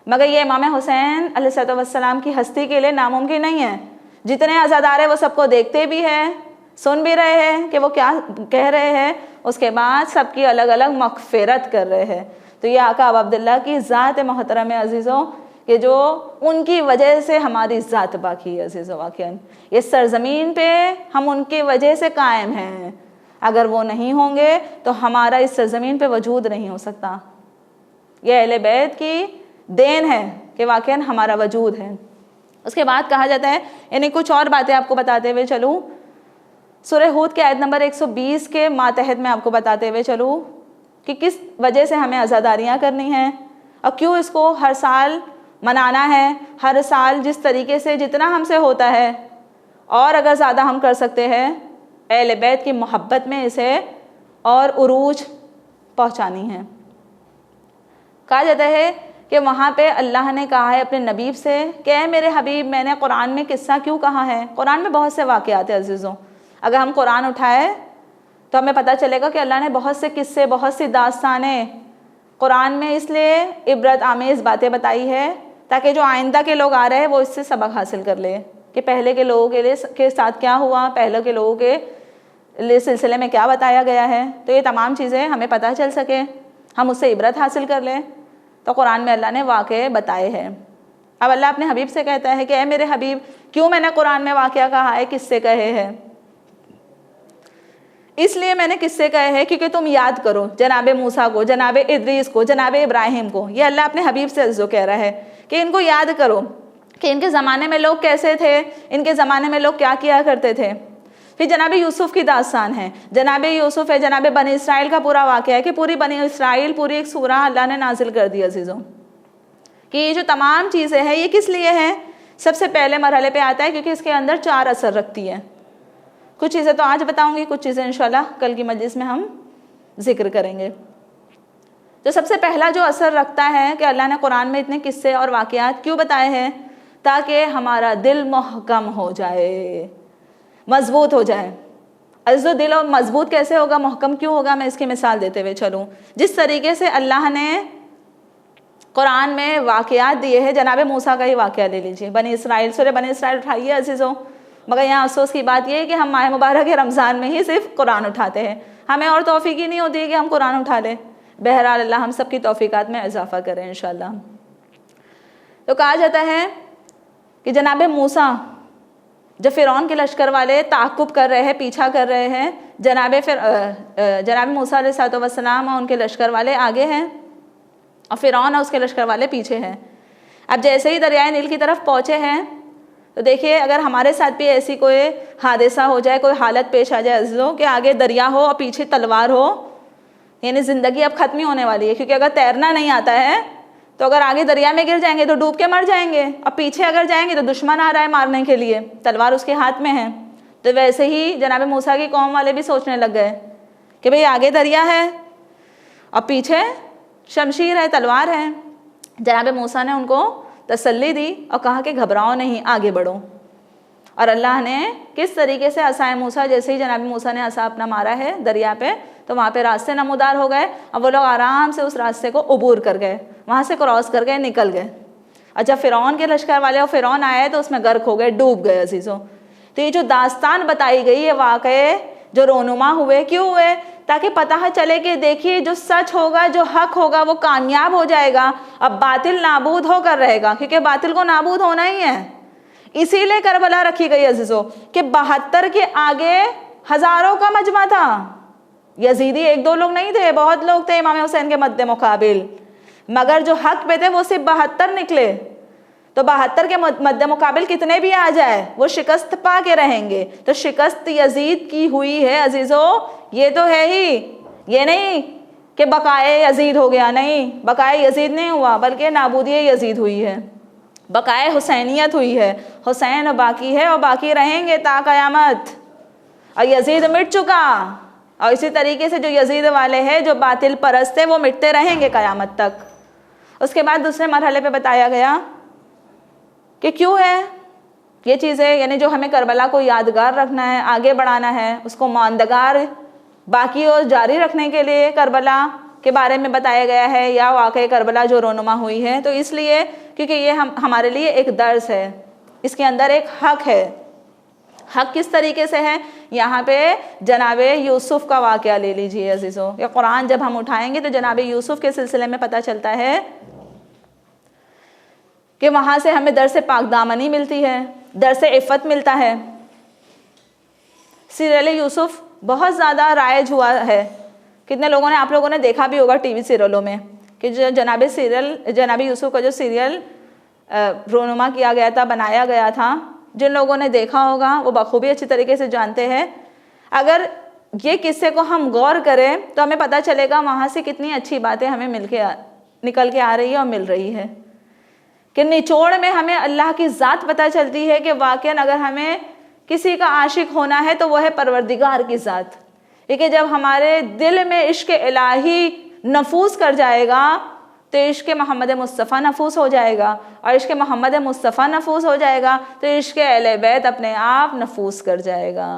مگر یہ امام حسین علیہ السلام کی ہستی کے لیے ناممکن نہیں ہے. جتنے عزادار ہیں وہ سب کو دیکھتے بھی ہیں، سن بھی رہے ہیں کہ وہ کیا کہہ رہے ہیں، اس کے بعد سب کی الگ الگ مغفرت کر رہے ہیں. تو یہ آقا ابا عبداللہ کی ذات محترم عزیزوں کہ جو ان کی وجہ سے ہماری ذات باقی ہے عزیز و واقعاً. یہ سرزمین پہ ہم ان کی وجہ سے قائم ہیں. اگر وہ نہیں ہوں گے تو ہمارا اس سرزمین پہ وجود نہیں ہو سکتا. یہ اہل بیت کی دین ہے کہ واقعاً ہمارا وجود ہے. اس کے بعد کہا جاتا ہے، یعنی کچھ اور باتیں آپ کو بتاتے ہوئے چلوں، سورہ ہود کے آیت نمبر 120 کے ماتحت میں آپ کو بتاتے ہوئے چلوں کہ کس وجہ سے ہمیں عزاداریاں کرنی ہیں اور کیوں اس کو ہر سال منانا ہے. ہر سال جس طریقے سے جتنا ہم سے ہوتا ہے اور اگر زیادہ ہم کر سکتے ہیں، اہل بیت کی محبت میں اسے اور عروج پہنچانی ہے. کہا جاتا ہے کہ وہاں پہ اللہ نے کہا ہے اپنے نبی سے کہ اے میرے حبیب، میں نے قرآن میں قصہ کیوں کہا ہے؟ قرآن میں بہت سے واقعات ہیں عزیزوں. اگر ہم قرآن اٹھائے تو ہمیں پتہ چلے گا کہ اللہ نے بہت سے قصے، بہت سی داستانیں قرآن میں اس لیے عبرت آمیز باتیں بتائی ہے تاکہ جو آئندہ کے لوگ آ رہے ہیں وہ اس سے سبق حاصل کر لے کہ پہلے کے لوگوں کے ساتھ کیا ہوا، پہلے کے لوگوں کے سلسلے میں کیا بتایا گیا ہے. تو یہ تمام چیزیں ہمیں پتہ چل سکے، ہم اس سے عبرت حاصل کر لیں. تو قرآن میں اللہ نے واقعے بتائے ہیں. اب اللہ اپنے حبیب سے کہتا ہے کہ اے میرے حبیب، کیوں میں نے قرآن میں واقعہ کہا ہے، قصے کہے ہیں؟ اس لیے میں نے قصے کہے ہیں کیونکہ تم یاد کرو جناب موسیٰ کو، جناب ادریس کو، جناب ابراہیم کو. یہ اللہ اپنے حبیب سے عزو کہہ رہا ہے کہ ان کو یاد کرو کہ ان کے زمانے میں لوگ کیسے تھے، ان کے زمانے میں لوگ کیا کیا کرتے تھے. پھر جناب یوسف کی داستان ہے، جناب یوسف ہے، جناب بنی اسرائیل کا پورا واقعہ ہے کہ پوری بنی اسرائیل، پوری ایک سورہ اللہ نے نازل کر دی عزیزوں. کہ یہ جو تمام چیزیں ہیں یہ کس لیے ہیں؟ سب سے پہلے مرحلے پہ آتا ہے کیونکہ اس کے اندر 4 اثر رکھتی ہے. کچھ چیزیں تو آج بتاؤں گی، کچھ چیزیں انشاءاللہ کل کی مجلس میں ہم ذکر کریں گے. تو سب سے پہلا جو اثر رکھتا ہے کہ اللہ نے قرآن میں اتنے قصے اور واقعات کیوں بتائے ہیں؟ تاکہ ہمارا دل محکم ہو جائے، مضبوط ہو جائے. عزیزو دل اور مضبوط کیسے ہوگا، محکم کیوں ہوگا؟ میں اس کی مثال دیتے ہوئے چلوں. جس طریقے سے اللہ نے قرآن میں واقعات دیے ہیں، جناب موسیٰ کا ہی واقعہ لے لیجیے، بنی اسرائیل، سورہ بنی اسرائیل اٹھائیے عزیزوں. مگر یہاں افسوس کی بات یہ ہے کہ ہم ماہ مبارک رمضان میں ہی صرف قرآن اٹھاتے ہیں، ہمیں اور توفیق ہی نہیں ہوتی ہے کہ ہم قرآن اٹھا لیں. بہرحال اللہ ہم سب کی توفیقات میں اضافہ کریں انشاءاللہ. تو کہا جاتا ہے کہ جناب موسیٰ جب فرعون کے لشکر والے تعقب کر رہے ہیں، پیچھا کر رہے ہیں، جناب موسیٰ علیہ السلام اور ان کے لشکر والے آگے ہیں اور فرعون اور اس کے لشکر والے پیچھے ہیں. اب جیسے ہی دریائے نیل کی طرف پہنچے ہیں تو دیکھیے اگر ہمارے ساتھ بھی ایسی کوئی حادثہ ہو جائے، کوئی حالت پیش آ جائے عزیزوں کہ آگے دریا ہو اور پیچھے تلوار ہو، یعنی زندگی اب ختم ہی ہونے والی ہے. کیونکہ اگر تیرنا نہیں آتا ہے تو اگر آگے دریا میں گر جائیں گے تو ڈوب کے مر جائیں گے، اور پیچھے اگر جائیں گے تو دشمن آ رہا ہے مارنے کے لیے، تلوار اس کے ہاتھ میں ہے. تو ویسے ہی جناب موسیٰ کی قوم والے بھی سوچنے لگ گئے کہ بھئی آگے دریا ہے اور پیچھے شمشیر ہے، تلوار ہے. جناب موسیٰ نے ان کو تسلی دی اور کہا کہ گھبراؤ نہیں، آگے بڑھو. اور اللہ نے کس طریقے سے عصائے موسیٰ، جیسے ہی جناب موسیٰ نے عصا اپنا مارا ہے دریا پہ تو وہاں پہ راستے نمودار ہو گئے اور وہ لوگ آرام سے اس راستے کو عبور کر گئے، وہاں سے کراس کر گئے، نکل گئے. اور جب فرعون کے لشکر والے اور فرعون آئے تو اس میں غرق ہو گئے، ڈوب گئے عزیزوں. تو یہ جو داستان بتائی گئی یہ واقعے جو رونما ہوئے، کیوں ہوئے؟ تاکہ پتہ چلے کہ دیکھیے جو سچ ہوگا، جو حق ہوگا وہ کامیاب ہو جائے گا، اب باطل نابود ہو کر رہے گا، کیونکہ باطل کو نابود ہونا ہی ہے. اسی لیے کربلا رکھی گئی عزیزوں کہ 72 کے آگے ہزاروں کا مجمع تھا. یزیدی 1-2 لوگ نہیں تھے، بہت لوگ تھے امام حسین کے مد مقابل، مگر جو حق پہ تھے وہ صرف 72 نکلے. تو 72 کے مد مقابل کتنے بھی آ جائے وہ شکست پا کے رہیں گے. تو شکست یزید کی ہوئی ہے عزیزوں، یہ تو ہے ہی، یہ نہیں کہ بقائے یزید ہو گیا، نہیں، بقائے یزید نہیں ہوا بلکہ نابودی یزید ہوئی ہے، بقائے حسینیت ہوئی ہے. حسین باقی ہے اور باقی رہیں گے تا قیامت، اور یزید مٹ چکا. اور اسی طریقے سے جو یزید والے ہیں، جو باطل پرست ہیں، وہ مٹتے رہیں گے قیامت تک. اس کے بعد دوسرے مرحلے پہ بتایا گیا کہ کیوں ہے یہ چیزیں، یعنی جو ہمیں کربلا کو یادگار رکھنا ہے، آگے بڑھانا ہے، اس کو ماندگار باقی اور جاری رکھنے کے لیے کربلا کے بارے میں بتایا گیا ہے، یا واقعہ کربلا جو رونما ہوئی ہے. تو اس لیے کیونکہ یہ ہمارے لیے ایک درس ہے، اس کے اندر ایک حق ہے. حق کس طریقے سے ہے؟ یہاں پہ جناب یوسف کا واقعہ لے لیجئے عزیزوں. یہ قرآن جب ہم اٹھائیں گے تو جناب یوسف کے سلسلے میں پتہ چلتا ہے کہ وہاں سے ہمیں درس پاک دامنی ملتی ہے، درس عفت ملتا ہے۔ سیریل یوسف بہت زیادہ رائج ہوا ہے، کتنے لوگوں نے، آپ لوگوں نے دیکھا بھی ہوگا ٹی وی سیریلوں میں کہ جو جناب یوسف کا جو سیریل رونما کیا گیا تھا، بنایا گیا تھا، جن لوگوں نے دیکھا ہوگا وہ بخوبی اچھی طریقے سے جانتے ہیں۔ اگر یہ قصے کو ہم غور کریں تو ہمیں پتہ چلے گا وہاں سے کتنی اچھی باتیں ہمیں نکل کے آ رہی ہے اور مل رہی ہے، کہ نچوڑ میں ہمیں اللہ کی ذات پتہ چلتی ہے کہ واقعاً اگر ہمیں کسی کا عاشق ہونا ہے تو وہ ہے پروردگار کی ذات۔ لیکن جب ہمارے دل میں عشق الہی نفوذ کر جائے گا تو عشق محمد مصطفیٰ نفوذ ہو جائے گا، اور عشق محمد مصطفیٰ نفوذ ہو جائے گا تو عشق اہل بیت اپنے آپ نفوذ کر جائے گا۔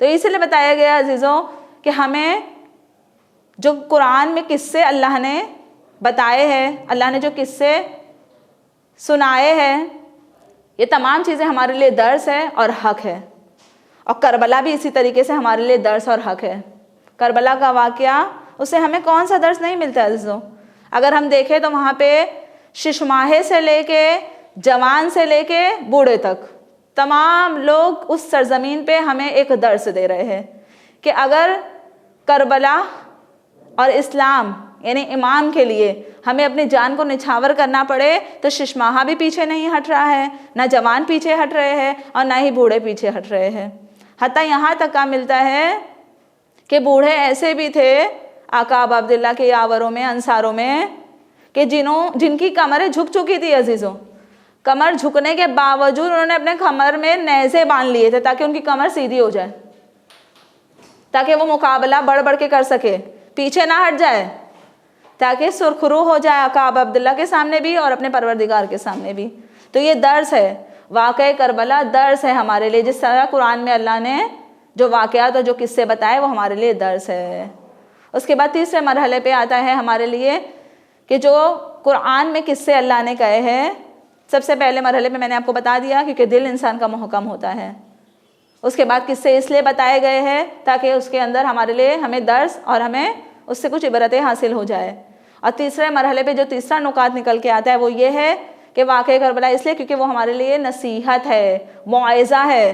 تو اس لیے بتایا گیا عزیزوں کہ ہمیں جو قرآن میں قصے اللہ نے بتائے ہیں، اللہ نے جو قصے سنائے ہیں، یہ تمام چیزیں ہمارے لیے درس ہے اور حق ہے۔ اور کربلا بھی اسی طریقے سے ہمارے لیے درس اور حق ہے۔ کربلا کا واقعہ، اس سے ہمیں کون سا درس نہیں ملتا عزیزوں؟ اگر ہم دیکھیں تو وہاں پہ ششماہے سے لے کے جوان سے لے کے بوڑھے تک تمام لوگ اس سرزمین پہ ہمیں ایک درس دے رہے ہیں کہ اگر کربلا اور اسلام یعنی امام کے لیے ہمیں اپنی جان کو نچھاور کرنا پڑے تو ششماہا بھی پیچھے نہیں ہٹ رہا ہے، نہ جوان پیچھے ہٹ رہے ہیں اور نہ ہی بوڑھے پیچھے ہٹ رہے ہیں۔ حتیٰ یہاں تک کا ملتا ہے کہ بوڑھے ایسے بھی تھے آقا ابا عبداللہ کے یاوروں میں، انصاروں میں، کہ جن کی کمریں جھک چکی تھی عزیزوں، کمر جھکنے کے باوجود انہوں نے اپنے کمر میں نیزے باندھ لیے تھے تاکہ ان کی کمر سیدھی ہو جائے، تاکہ وہ مقابلہ بڑھ بڑھ کے کر سکے، پیچھے نہ ہٹ جائے، تاکہ سرخرو ہو جائے آقا ابا عبداللہ کے سامنے بھی اور اپنے پروردگار کے سامنے بھی۔ تو یہ درس ہے، واقعہ کربلا درس ہے ہمارے لیے، جس طرح قرآن میں اللہ نے جو واقعات اور جو قصے بتائے وہ ہمارے لیے درس ہے۔ اس کے بعد تیسرے مرحلے پہ آتا ہے ہمارے لیے کہ جو قرآن میں قصے اللہ نے کہے ہیں، سب سے پہلے مرحلے پہ میں نے آپ کو بتا دیا کیونکہ دل انسان کا محکم ہوتا ہے۔ اس کے بعد قصے اس لیے بتائے گئے ہیں تاکہ اس کے اندر ہمارے لیے ہمیں درس اور ہمیں اس سے کچھ عبرتیں حاصل ہو جائے۔ اور تیسرے مرحلے پہ جو تیسرا نکات نکل کے آتا ہے وہ یہ ہے کہ واقعہ کربلا اس لیے کیونکہ وہ ہمارے لیے نصیحت ہے، موعظہ ہے۔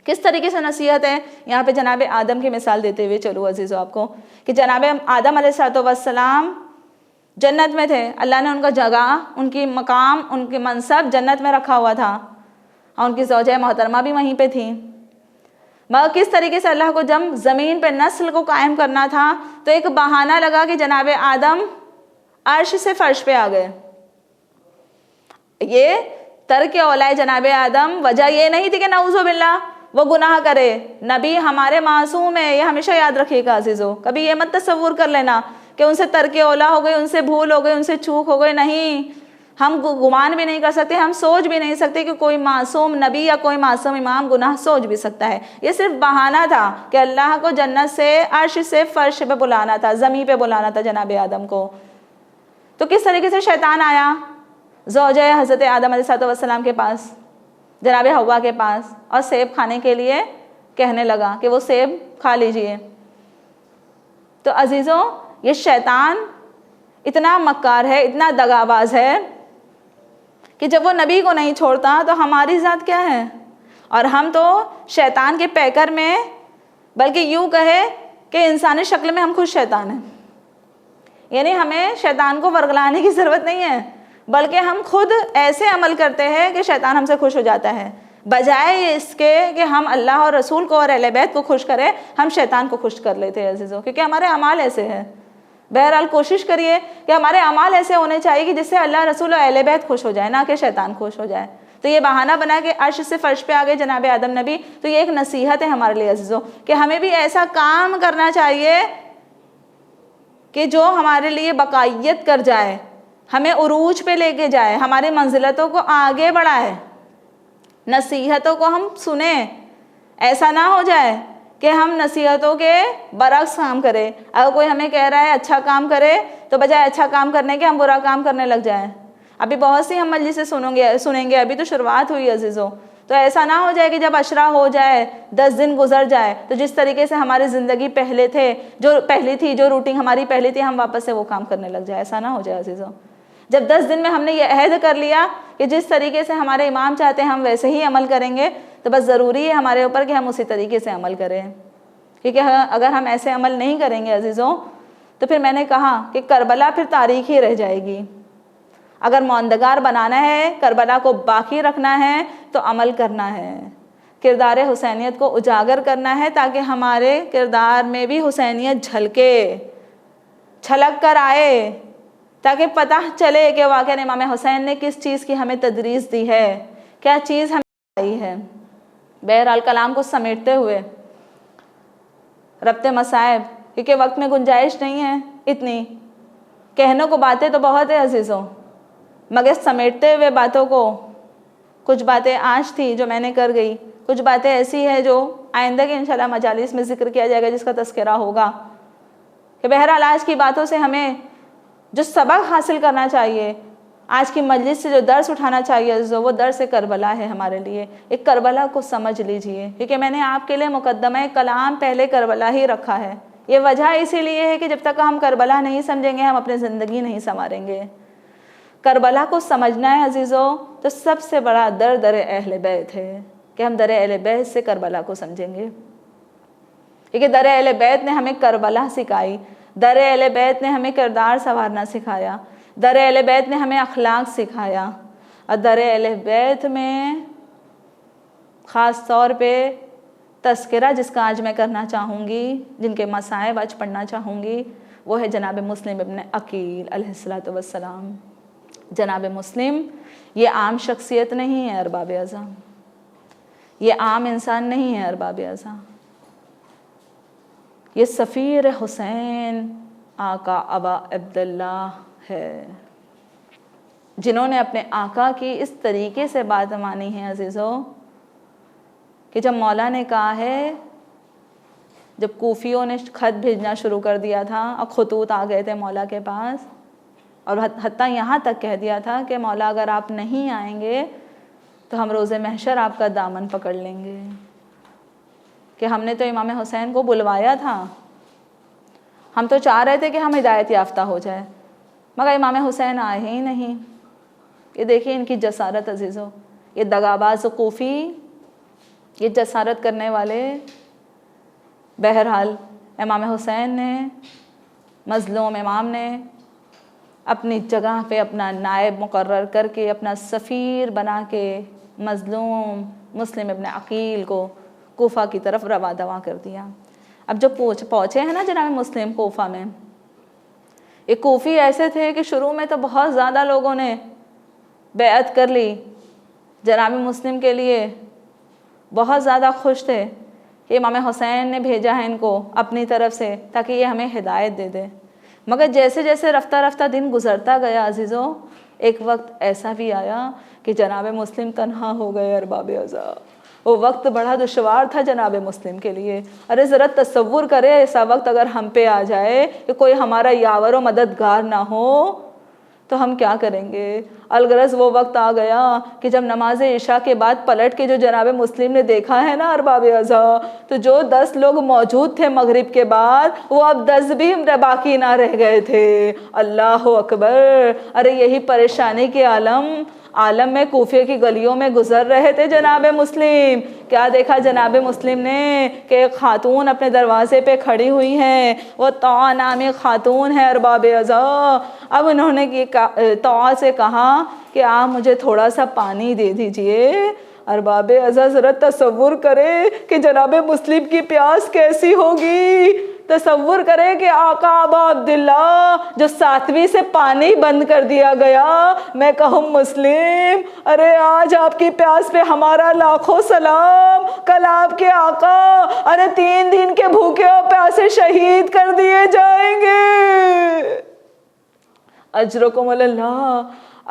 کس طریقے سے نصیحت ہے؟ یہاں پہ جناب آدم کی مثال دیتے ہوئے چلو عزیزو آپ کو، کہ جناب آدم علیہ السلام جنت میں تھے، اللہ نے ان کا جگہ، ان کی مقام، ان کے منصب جنت میں رکھا ہوا تھا، اور ان کی زوجہ محترمہ بھی وہیں پہ تھیں۔ مگر کس طریقے سے اللہ کو جب زمین پہ نسل کو قائم کرنا تھا تو ایک بہانہ لگا کہ جناب آدم عرش سے فرش پہ آ گئے۔ یہ ترک اولائے جناب آدم وجہ یہ نہیں تھی کہ نعوذ باللہ وہ گناہ کرے، نبی ہمارے معصوم ہے، یہ ہمیشہ یاد رکھیے گا عزیزو، کبھی یہ مت تصور کر لینا کہ ان سے ترک اولا ہو گئی، ان سے بھول ہو گئی، ان سے چوک ہو گئی، نہیں، ہم گمان بھی نہیں کر سکتے، ہم سوچ بھی نہیں سکتے کہ کوئی معصوم نبی یا کوئی معصوم امام گناہ سوچ بھی سکتا ہے۔ یہ صرف بہانہ تھا کہ اللہ کو جنت سے عرش سے فرش پہ بلانا تھا، زمین پہ بلانا تھا جناب آدم کو۔ تو کس طریقے سے شیطان آیا زوجہ حضرت آدم علیہ السلام کے پاس، جناب حوا کے پاس، اور سیب کھانے کے لیے کہنے لگا کہ وہ سیب کھا لیجئے۔ تو عزیزوں یہ شیطان اتنا مکار ہے، اتنا دغاباز ہے کہ جب وہ نبی کو نہیں چھوڑتا تو ہماری ذات کیا ہے؟ اور ہم تو شیطان کے پیکر میں، بلکہ یوں کہے کہ انسانی شکل میں ہم خود شیطان ہیں، یعنی ہمیں شیطان کو ورگلانے کی ضرورت نہیں ہے، بلکہ ہم خود ایسے عمل کرتے ہیں کہ شیطان ہم سے خوش ہو جاتا ہے۔ بجائے اس کے کہ ہم اللہ اور رسول کو اور اہل بیت کو خوش کریں، ہم شیطان کو خوش کر لیتے ہیں عزیزوں، کیونکہ ہمارے اعمال ایسے ہیں۔ بہرحال کوشش کریے کہ ہمارے اعمال ایسے ہونے چاہیے کہ جس سے اللہ رسول اور اہل بیت خوش ہو جائے، نہ کہ شیطان خوش ہو جائے۔ تو یہ بہانہ بنا کہ عرش سے فرش پہ آگے جناب آدم نبی، تو یہ ایک نصیحت ہے ہمارے لیے عزیزوں کہ ہمیں بھی ایسا کام کرنا چاہیے کہ جو ہمارے لیے بقائیت کر جائے، ہمیں عروج پہ لے کے جائے، ہماری منزلتوں کو آگے بڑھائے، نصیحتوں کو ہم سنیں۔ ایسا نہ ہو جائے کہ ہم نصیحتوں کے برعکس کام کریں، اگر کوئی ہمیں کہہ رہا ہے اچھا کام کرے تو بجائے اچھا کام کرنے کے ہم برا کام کرنے لگ جائیں۔ ابھی بہت سی ہم مجلسیں سنیں گے، ابھی تو شروعات ہوئی عزیزوں، تو ایسا نہ ہو جائے کہ جب عشرہ ہو جائے، 10 دن گزر جائے تو جس طریقے سے ہماری زندگی پہلی تھی، جو روٹین ہماری پہلی تھی، ہم واپس سے وہ کام کرنے لگ جائے، ایسا نہ ہو جائے عزیزوں۔ جب 10 دن میں ہم نے یہ عہد کر لیا کہ جس طریقے سے ہمارے امام چاہتے ہیں ہم ویسے ہی عمل کریں گے، تو بس ضروری ہے ہمارے اوپر کہ ہم اسی طریقے سے عمل کریں، کیونکہ اگر ہم ایسے عمل نہیں کریں گے عزیزوں تو پھر میں نے کہا کہ کربلا پھر تاریخ ہی رہ جائے گی۔ اگر ماندگار بنانا ہے، کربلا کو باقی رکھنا ہے تو عمل کرنا ہے، کردار حسینیت کو اجاگر کرنا ہے تاکہ ہمارے کردار میں بھی حسینیت جھلکے، چھلک کر آئے، تاکہ پتہ چلے کہ واقعاً امام حسین نے کس چیز کی ہمیں تدریس دی ہے، کیا چیز ہمیں آئی ہے۔ بہرحال کلام کو سمیٹتے ہوئے ربط مصائب، کیونکہ وقت میں گنجائش نہیں ہے اتنی، کہنے کو باتیں تو بہت ہے عزیزوں، مگر سمیٹتے ہوئے باتوں کو، کچھ باتیں آج تھی جو میں نے کر گئی، کچھ باتیں ایسی ہیں جو آئندہ کے انشاءاللہ مجالس میں ذکر کیا جائے گا، جس کا تذکرہ ہوگا، کہ بہرحال آج کی باتوں سے ہمیں جو سبق حاصل کرنا چاہیے، آج کی مجلس سے جو درس اٹھانا چاہیے عزیزوں، وہ درس کربلا ہے ہمارے لیے۔ ایک کربلا کو سمجھ لیجئے، کیونکہ میں نے آپ کے لیے مقدمہ کلام پہلے کربلا ہی رکھا ہے۔ یہ وجہ اسی لیے ہے کہ جب تک ہم کربلا نہیں سمجھیں گے ہم اپنی زندگی نہیں سنواریں گے۔ کربلا کو سمجھنا ہے عزیزوں تو سب سے بڑا در اہل بیت ہے کہ ہم در اہل بیت سے کربلا کو سمجھیں گے، کیونکہ در اہل بیت نے ہمیں کربلا سکھائی، در اہل بیت نے ہمیں کردار سنوارنا سکھایا، در اہل بیت نے ہمیں اخلاق سکھایا، اور در اہل بیت میں خاص طور پہ تذکرہ جس کا آج میں کرنا چاہوں گی، جن کے مصائب آج پڑھنا چاہوں گی، وہ ہے جناب مسلم ابن عقیل علیہ السلام۔ جناب مسلم یہ عام شخصیت نہیں ہے ارباب اعظم، یہ عام انسان نہیں ہے ارباب اعظم، یہ سفیر حسین آقا ابا عبداللہ ہے، جنہوں نے اپنے آقا کی اس طریقے سے بات مانی ہے عزیزوں کہ جب مولا نے کہا ہے، جب کوفیوں نے خط بھیجنا شروع کر دیا تھا اور خطوط آ گئے تھے مولا کے پاس، اور حتیٰ یہاں تک کہہ دیا تھا کہ مولا اگر آپ نہیں آئیں گے تو ہم روز محشر آپ کا دامن پکڑ لیں گے، کہ ہم نے تو امام حسین کو بلوایا تھا، ہم تو چاہ رہے تھے کہ ہم ہدایت یافتہ ہو جائے، مگر امام حسین آئے ہی نہیں۔ یہ دیکھیں ان کی جسارت عزیزوں، یہ دغاباز کوفی، یہ جسارت کرنے والے۔ بہرحال امام حسین نے، مظلوم امام نے اپنی جگہ پہ اپنا نائب مقرر کر کے، اپنا سفیر بنا کے مظلوم مسلم ابن عقیل کو کوفہ کی طرف رواں دواں کر دیا۔ اب جب پہنچے ہیں نا جناب مسلم کوفہ میں، ایک کوفی ایسے تھے کہ شروع میں تو بہت زیادہ لوگوں نے بیعت کر لی، جناب مسلم کے لیے بہت زیادہ خوش تھے کہ امام حسین نے بھیجا ہے ان کو اپنی طرف سے تاکہ یہ ہمیں ہدایت دے دے، مگر جیسے جیسے رفتہ رفتہ دن گزرتا گیا عزیزوں، ایک وقت ایسا بھی آیا کہ جناب مسلم تنہا ہو گئے ارباب اعظم۔ وہ وقت بڑا دشوار تھا جناب مسلم کے لیے۔ ارے ذرا تصور کرے ایسا وقت اگر ہم پہ آ جائے کہ کوئی ہمارا یاور و مددگار نہ ہو تو ہم کیا کریں گے۔ الغرض وہ وقت آ گیا کہ جب نماز عشاء کے بعد پلٹ کے جو جناب مسلم نے دیکھا ہے نا ارباب اعظم، تو جو 10 لوگ موجود تھے مغرب کے بعد، وہ اب 10 بھی باقی نہ رہ گئے تھے۔ اللہ اکبر! ارے یہی پریشانی کے عالم میں کوفے کی گلیوں میں گزر رہے تھے جناب مسلم۔ کیا دیکھا جناب مسلم نے کہ ایک خاتون اپنے دروازے پہ کھڑی ہوئی ہیں، وہ طاع نامی خاتون ہے ارباب اعظم۔ اب انہوں نے طاع سے کہا کہ آپ مجھے تھوڑا سا پانی دے دیجئے۔ ارباب اعظم ذرا تصور کرے کہ جناب مسلم کی پیاس کیسی ہوگی۔ تصور کرے کہ آقا ابا عبداللہ جو 7ویں سے پانی بند کر دیا گیا، میں کہوں مسلم ارے آج آپ کی پیاس پہ ہمارا لاکھوں سلام، کل آپ کے آقا ارے 3 دن کے بھوکے اور پیاسے شہید کر دیے جائیں گے۔ اجرکم اللہ،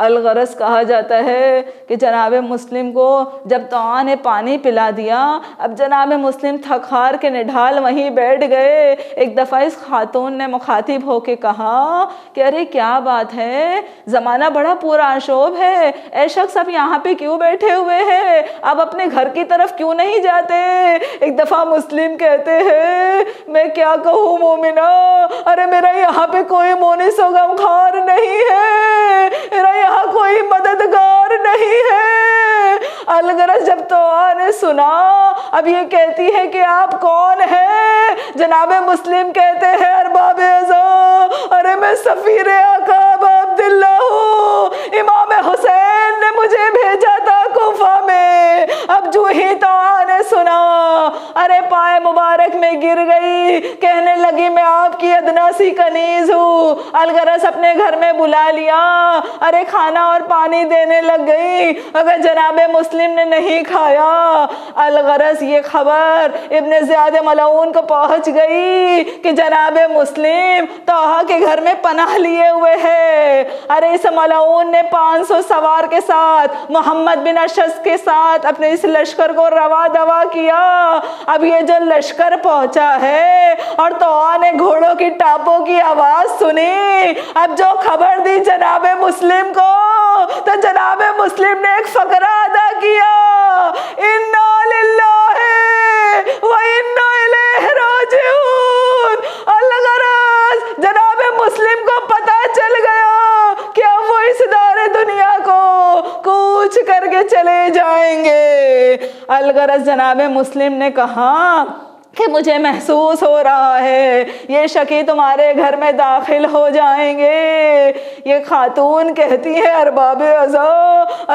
الغرض کہا جاتا ہے کہ جناب مسلم کو جب توآ نے پانی پلا دیا، اب جناب مسلم تھک ہار کے نڈھال وہیں بیٹھ گئے۔ ایک دفعہ اس خاتون نے مخاطب ہو کے کہا کہ ارے کیا بات ہے، زمانہ بڑا پورا شوب ہے، اے شخص اب یہاں پہ کیوں بیٹھے ہوئے ہیں، اب اپنے گھر کی طرف کیوں نہیں جاتے؟ ایک دفعہ مسلم کہتے ہیں میں کیا کہوں مومنہ، ارے میرا یہاں پہ کوئی مونس و غمخوار نہیں ہے، میرا یہاں کوئی مددگار نہیں ہے۔ الغرض جب توآ نے سنا، اب یہ کہتی ہے کہ آپ کون ہیں؟ جناب مسلم کہتے ہیں ارباب ازا، ارے میں سفیر آقا ابا عبداللہ ہوں، امام حسین نے مجھے بھیجا تھا کوفہ میں۔ اب جو ہی توآ نے سنا، ارے پائے مبارک میں گر گئی، کہنے لگی میں آپ کی ادنا سی کنیز ہوں۔ الغرض اپنے گھر میں بلا لیا، ارے کھانا اور پانی دینے لگ گئی، اگر جناب مسلم نے نہیں کھایا۔ الغرض یہ خبر ابن زیاد ملعون کو پہنچ گئی کہ جناب مسلم طٰہٰ کے گھر میں پناہ لیے ہوئے ہے۔ ارے اس ملعون نے 500 سوار کے ساتھ محمد بن اشعث کے ساتھ اپنے اس لشکر کو روا دوا کیا۔ اب یہ جو لشکر پہنچا ہے اور توآ نے گھوڑوں کی ٹاپوں کی آواز سنی، اب جو خبر دی جناب مسلم کو، تو جناب مسلم نے ایک فقرہ ادا کیا، انا للہ و انا الیہ راجعون۔ الغرض جناب مسلم کو پتہ چل گیا کہ اب وہ اس دار دنیا کو کوچ کر کے چلے جائیں گے۔ الغرض جناب مسلم نے کہا کہ مجھے محسوس ہو رہا ہے یہ شقی تمہارے گھر میں داخل ہو جائیں گے۔ یہ خاتون کہتی ہے ارباب ازا،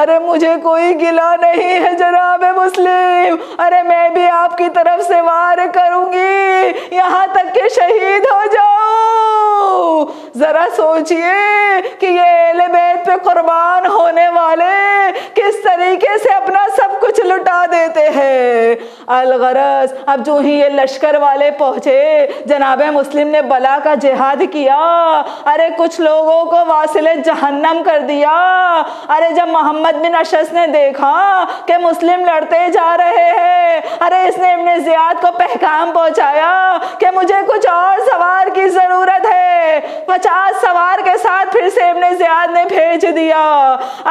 ارے مجھے کوئی گلہ نہیں ہے جناب مسلم، ارے میں بھی آپ کی طرف سے وار کروں گی یہاں تک کہ شہید ہو جاؤں۔ ذرا سوچئے کہ یہ اہل بیت پہ قربان ہونے والے کس طریقے سے اپنا سب کچھ لٹا دیتے ہیں۔ الغرض اب جو ہی یہ لشکر والے پہنچے، جناب مسلم نے بلا کا جہاد کیا، ارے کچھ لوگوں کو واصل جہنم کر دیا۔ ارے جب محمد بن اشعث نے دیکھا کہ مسلم لڑتے جا رہے ہیں، ارے اس نے ابن زیاد کو پیغام پہنچایا کہ مجھے کچھ اور سوار کی ضرورت ہے۔ 50 سوار کے ساتھ پھر سے ابن زیاد نے بھیج دیا۔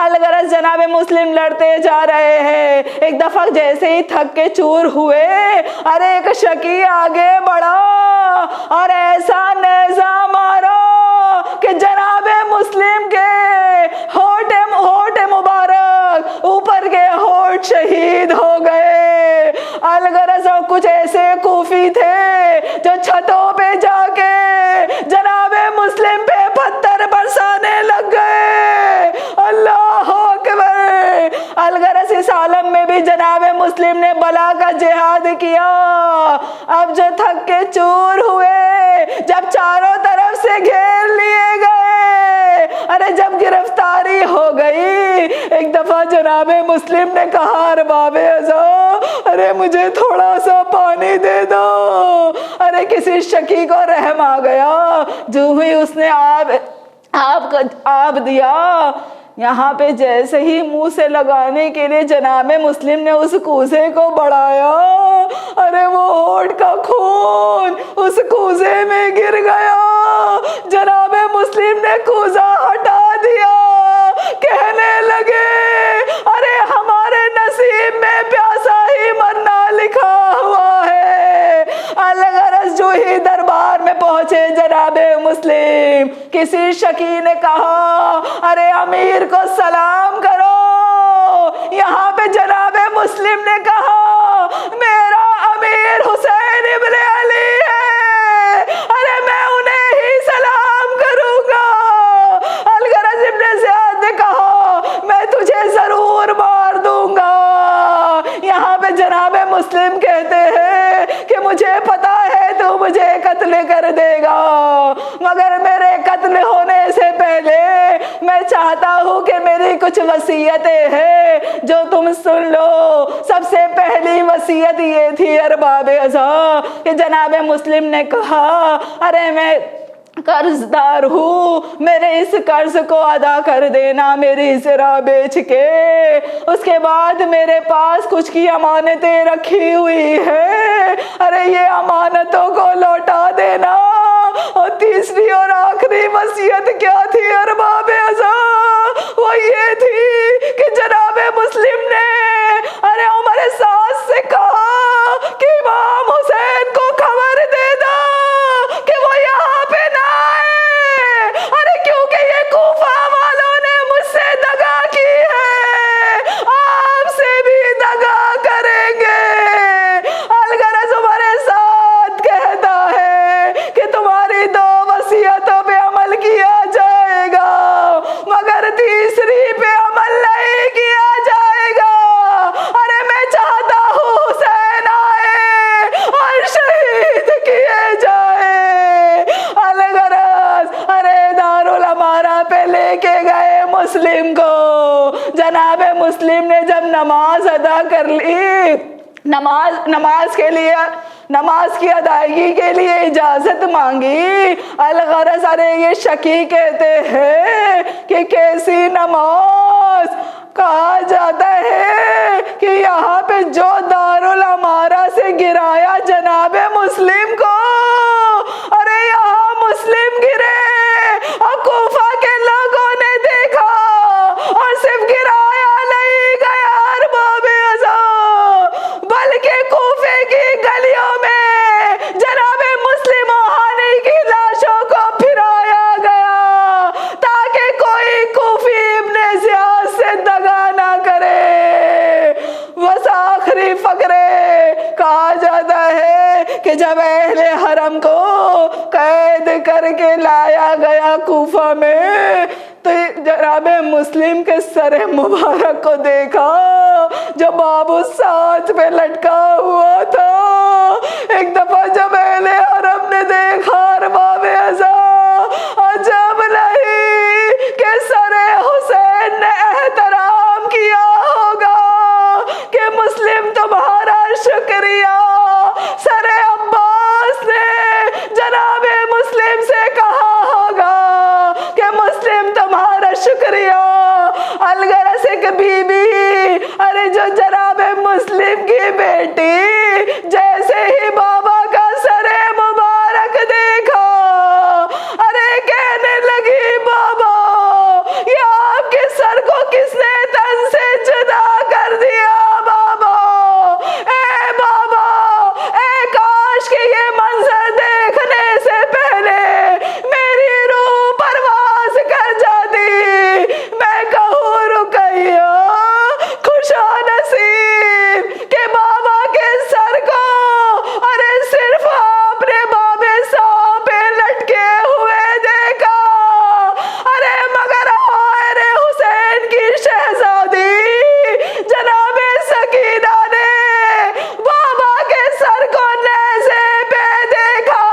الغرض جناب مسلم لڑتے جا رہے ہیں، ایک دفعہ جیسے ہی تھک کے چور ہوئے، ارے ایک شقی آگے بڑھا اور ایسا نیزہ مارا کہ جناب مسلم کے ہونٹ مبارک اوپر کے ہونٹ شہید ہو گئے۔ الغرض اور کچھ ایسے کوفی تھے جو چھتوں پہ جا کے جناب مسلم پہ پتھر برسانے لگ گئے۔ اللہ اکبر۔ الغرض اس عالم میں بھی جناب مسلم نے بلا کا جہاد کیا۔ اب جو تھک کے چور ہوئے، جب چاروں طرف سے گھیر لیے گئے، ارے جب گرفتاری ہو گئی، ایک دفعہ جناب مسلم نے کہا ارباب ازا، ارے مجھے تھوڑا سا پانی دے دو۔ ارے کسی شقی کو رحم آ گیا، جو ہی اس نے آب دیا، یہاں پہ جیسے ہی منہ سے لگانے کے لیے جناب مسلم نے اس کوزے کو بڑھایا، ارے وہ ہونٹ کا خون اس کوزے میں گر گیا۔ جناب مسلم نے کوزہ ہٹا دیا، کہنے لگے ارے ہمارے نصیب میں پیاسا ہی مرنا لکھا ہوا ہے۔ الغرض جو ہی دربار میں پہنچے جناب مسلم، کسی شقی نے کہا ارے امیر کو سلام کرو۔ یہاں پہ جناب مسلم نے کہا میرا امیر حسین ابن علی ہے، ارے میں انہیں ہی سلام کروں گا۔ الغرض ابن زیاد نے کہا میں تجھے ضرور مار دوں گا۔ یہاں پہ جناب مسلم کہتے ہیں کہ مجھے پتا ہے تو مجھے قتل کر دے گا، مگر میرے قتل ہونے سے پہلے میں چاہتا ہوں کہ میری کچھ وصیتیں ہیں جو تم سن لو۔ سب سے پہلی وصیت یہ تھی ارباب ازا کہ جناب مسلم نے کہا ارے میں قرض دار ہوں، میرے اس قرض کو ادا کر دینا میری زرع بیچ کے، اس کے بعد میرے پاس کچھ کی امانتیں رکھی ہوئی ہے، ارے یہ امانتوں کو لوٹا دینا۔ اور تیسری اور آخری وصیت کیا تھی ارباب عزا؟ وہ یہ تھی کہ جناب مسلم نے ارے عمر ساز سے کہا کہ امام حسین کو خبر دے دا کہ وہ یہاں پہ نہ آئے، ارے کیونکہ یہ کوفہ والوں نے مجھ سے دغا کی ہے، آپ سے بھی دغا کریں گے۔ الغرض عمر سعد کہتا ہے کہ تمہاری دو وصیتوں پہ عمل کیا جائے گا مگر تیسری پہ عمل نہیں کیا جائے گا۔ ارے میں چاہتا ہوں حسین آئے اور شہید کیے جائے۔ الغرض ارے دارالامارہ پہ لے کے گئے مسلم کو، جناب مسلم نے جب نماز ادا کر لی، نماز کی ادائیگی کے لیے اجازت مانگی، الغرض ارے یہ شکی کہتے ہیں کہ کیسی نماز؟ کہا جاتا ہے کہ یہاں پہ جو دارالامارہ سے گرایا جناب مسلم کو، ارے یہاں مسلم گرے اور کوفہ کے لوگوں نے دیکھا اور صرف گرایا نہیں گیا ارباب عزا، بلکہ کوفے کی گلیوں میں جناب مسلم ہانی کی لاشوں کو پھرایا گیا تاکہ کوئی کوفی ابن زیاد سے دغا نہ کرے۔ بس آخری فقرے کہا جاتا ہے کہ جب اہل حرم کو قید کر کے لایا گیا کوفہ میں تو جناب مسلم کے سر مبارک کو دیکھا جو باب الساعد پہ لٹکا ہوا تھا۔ ایک دفعہ جب اہل حرم نے دیکھا ارباب عزا، عجب نہیں کہ سر حسین نے احترام کیا ہوگا کہ مسلم تمہارا شکریہ۔ سر عباس نے جناب مسلم سے کہا ہوگا کہ مسلم تمہارا شکریہ۔ الغرض ایک بی بی ارے جو جناب مسلم کی بیٹی جیسے ہی بابا کا سر مبارک دیکھا، ارے کہنے لگی بابا یہ آپ کے سر کو کس نے تن سے جدا کر دیا؟ بابا اے کاش کہ یہ منظر دیکھنے سے پہلے میری روح پرواز کر جاتی، میں کہوں رقیہ خوشا نصیب کہ بابا کے سر کو ارے صرف آپ نے باب صاحب پہ لٹکے ہوئے دیکھا، ارے مگر ارے حسین کی شہزادی جناب سکینہ نے بابا کے سر کو نیزے پہ دیکھا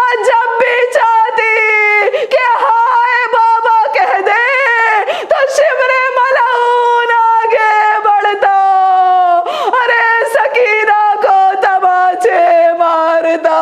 اور جب بھی چاہتی کہ ہائے بابا کہہ دے تو شبر ملعون آگے بڑھتا، ارے سکینہ کو تماچے مارتا۔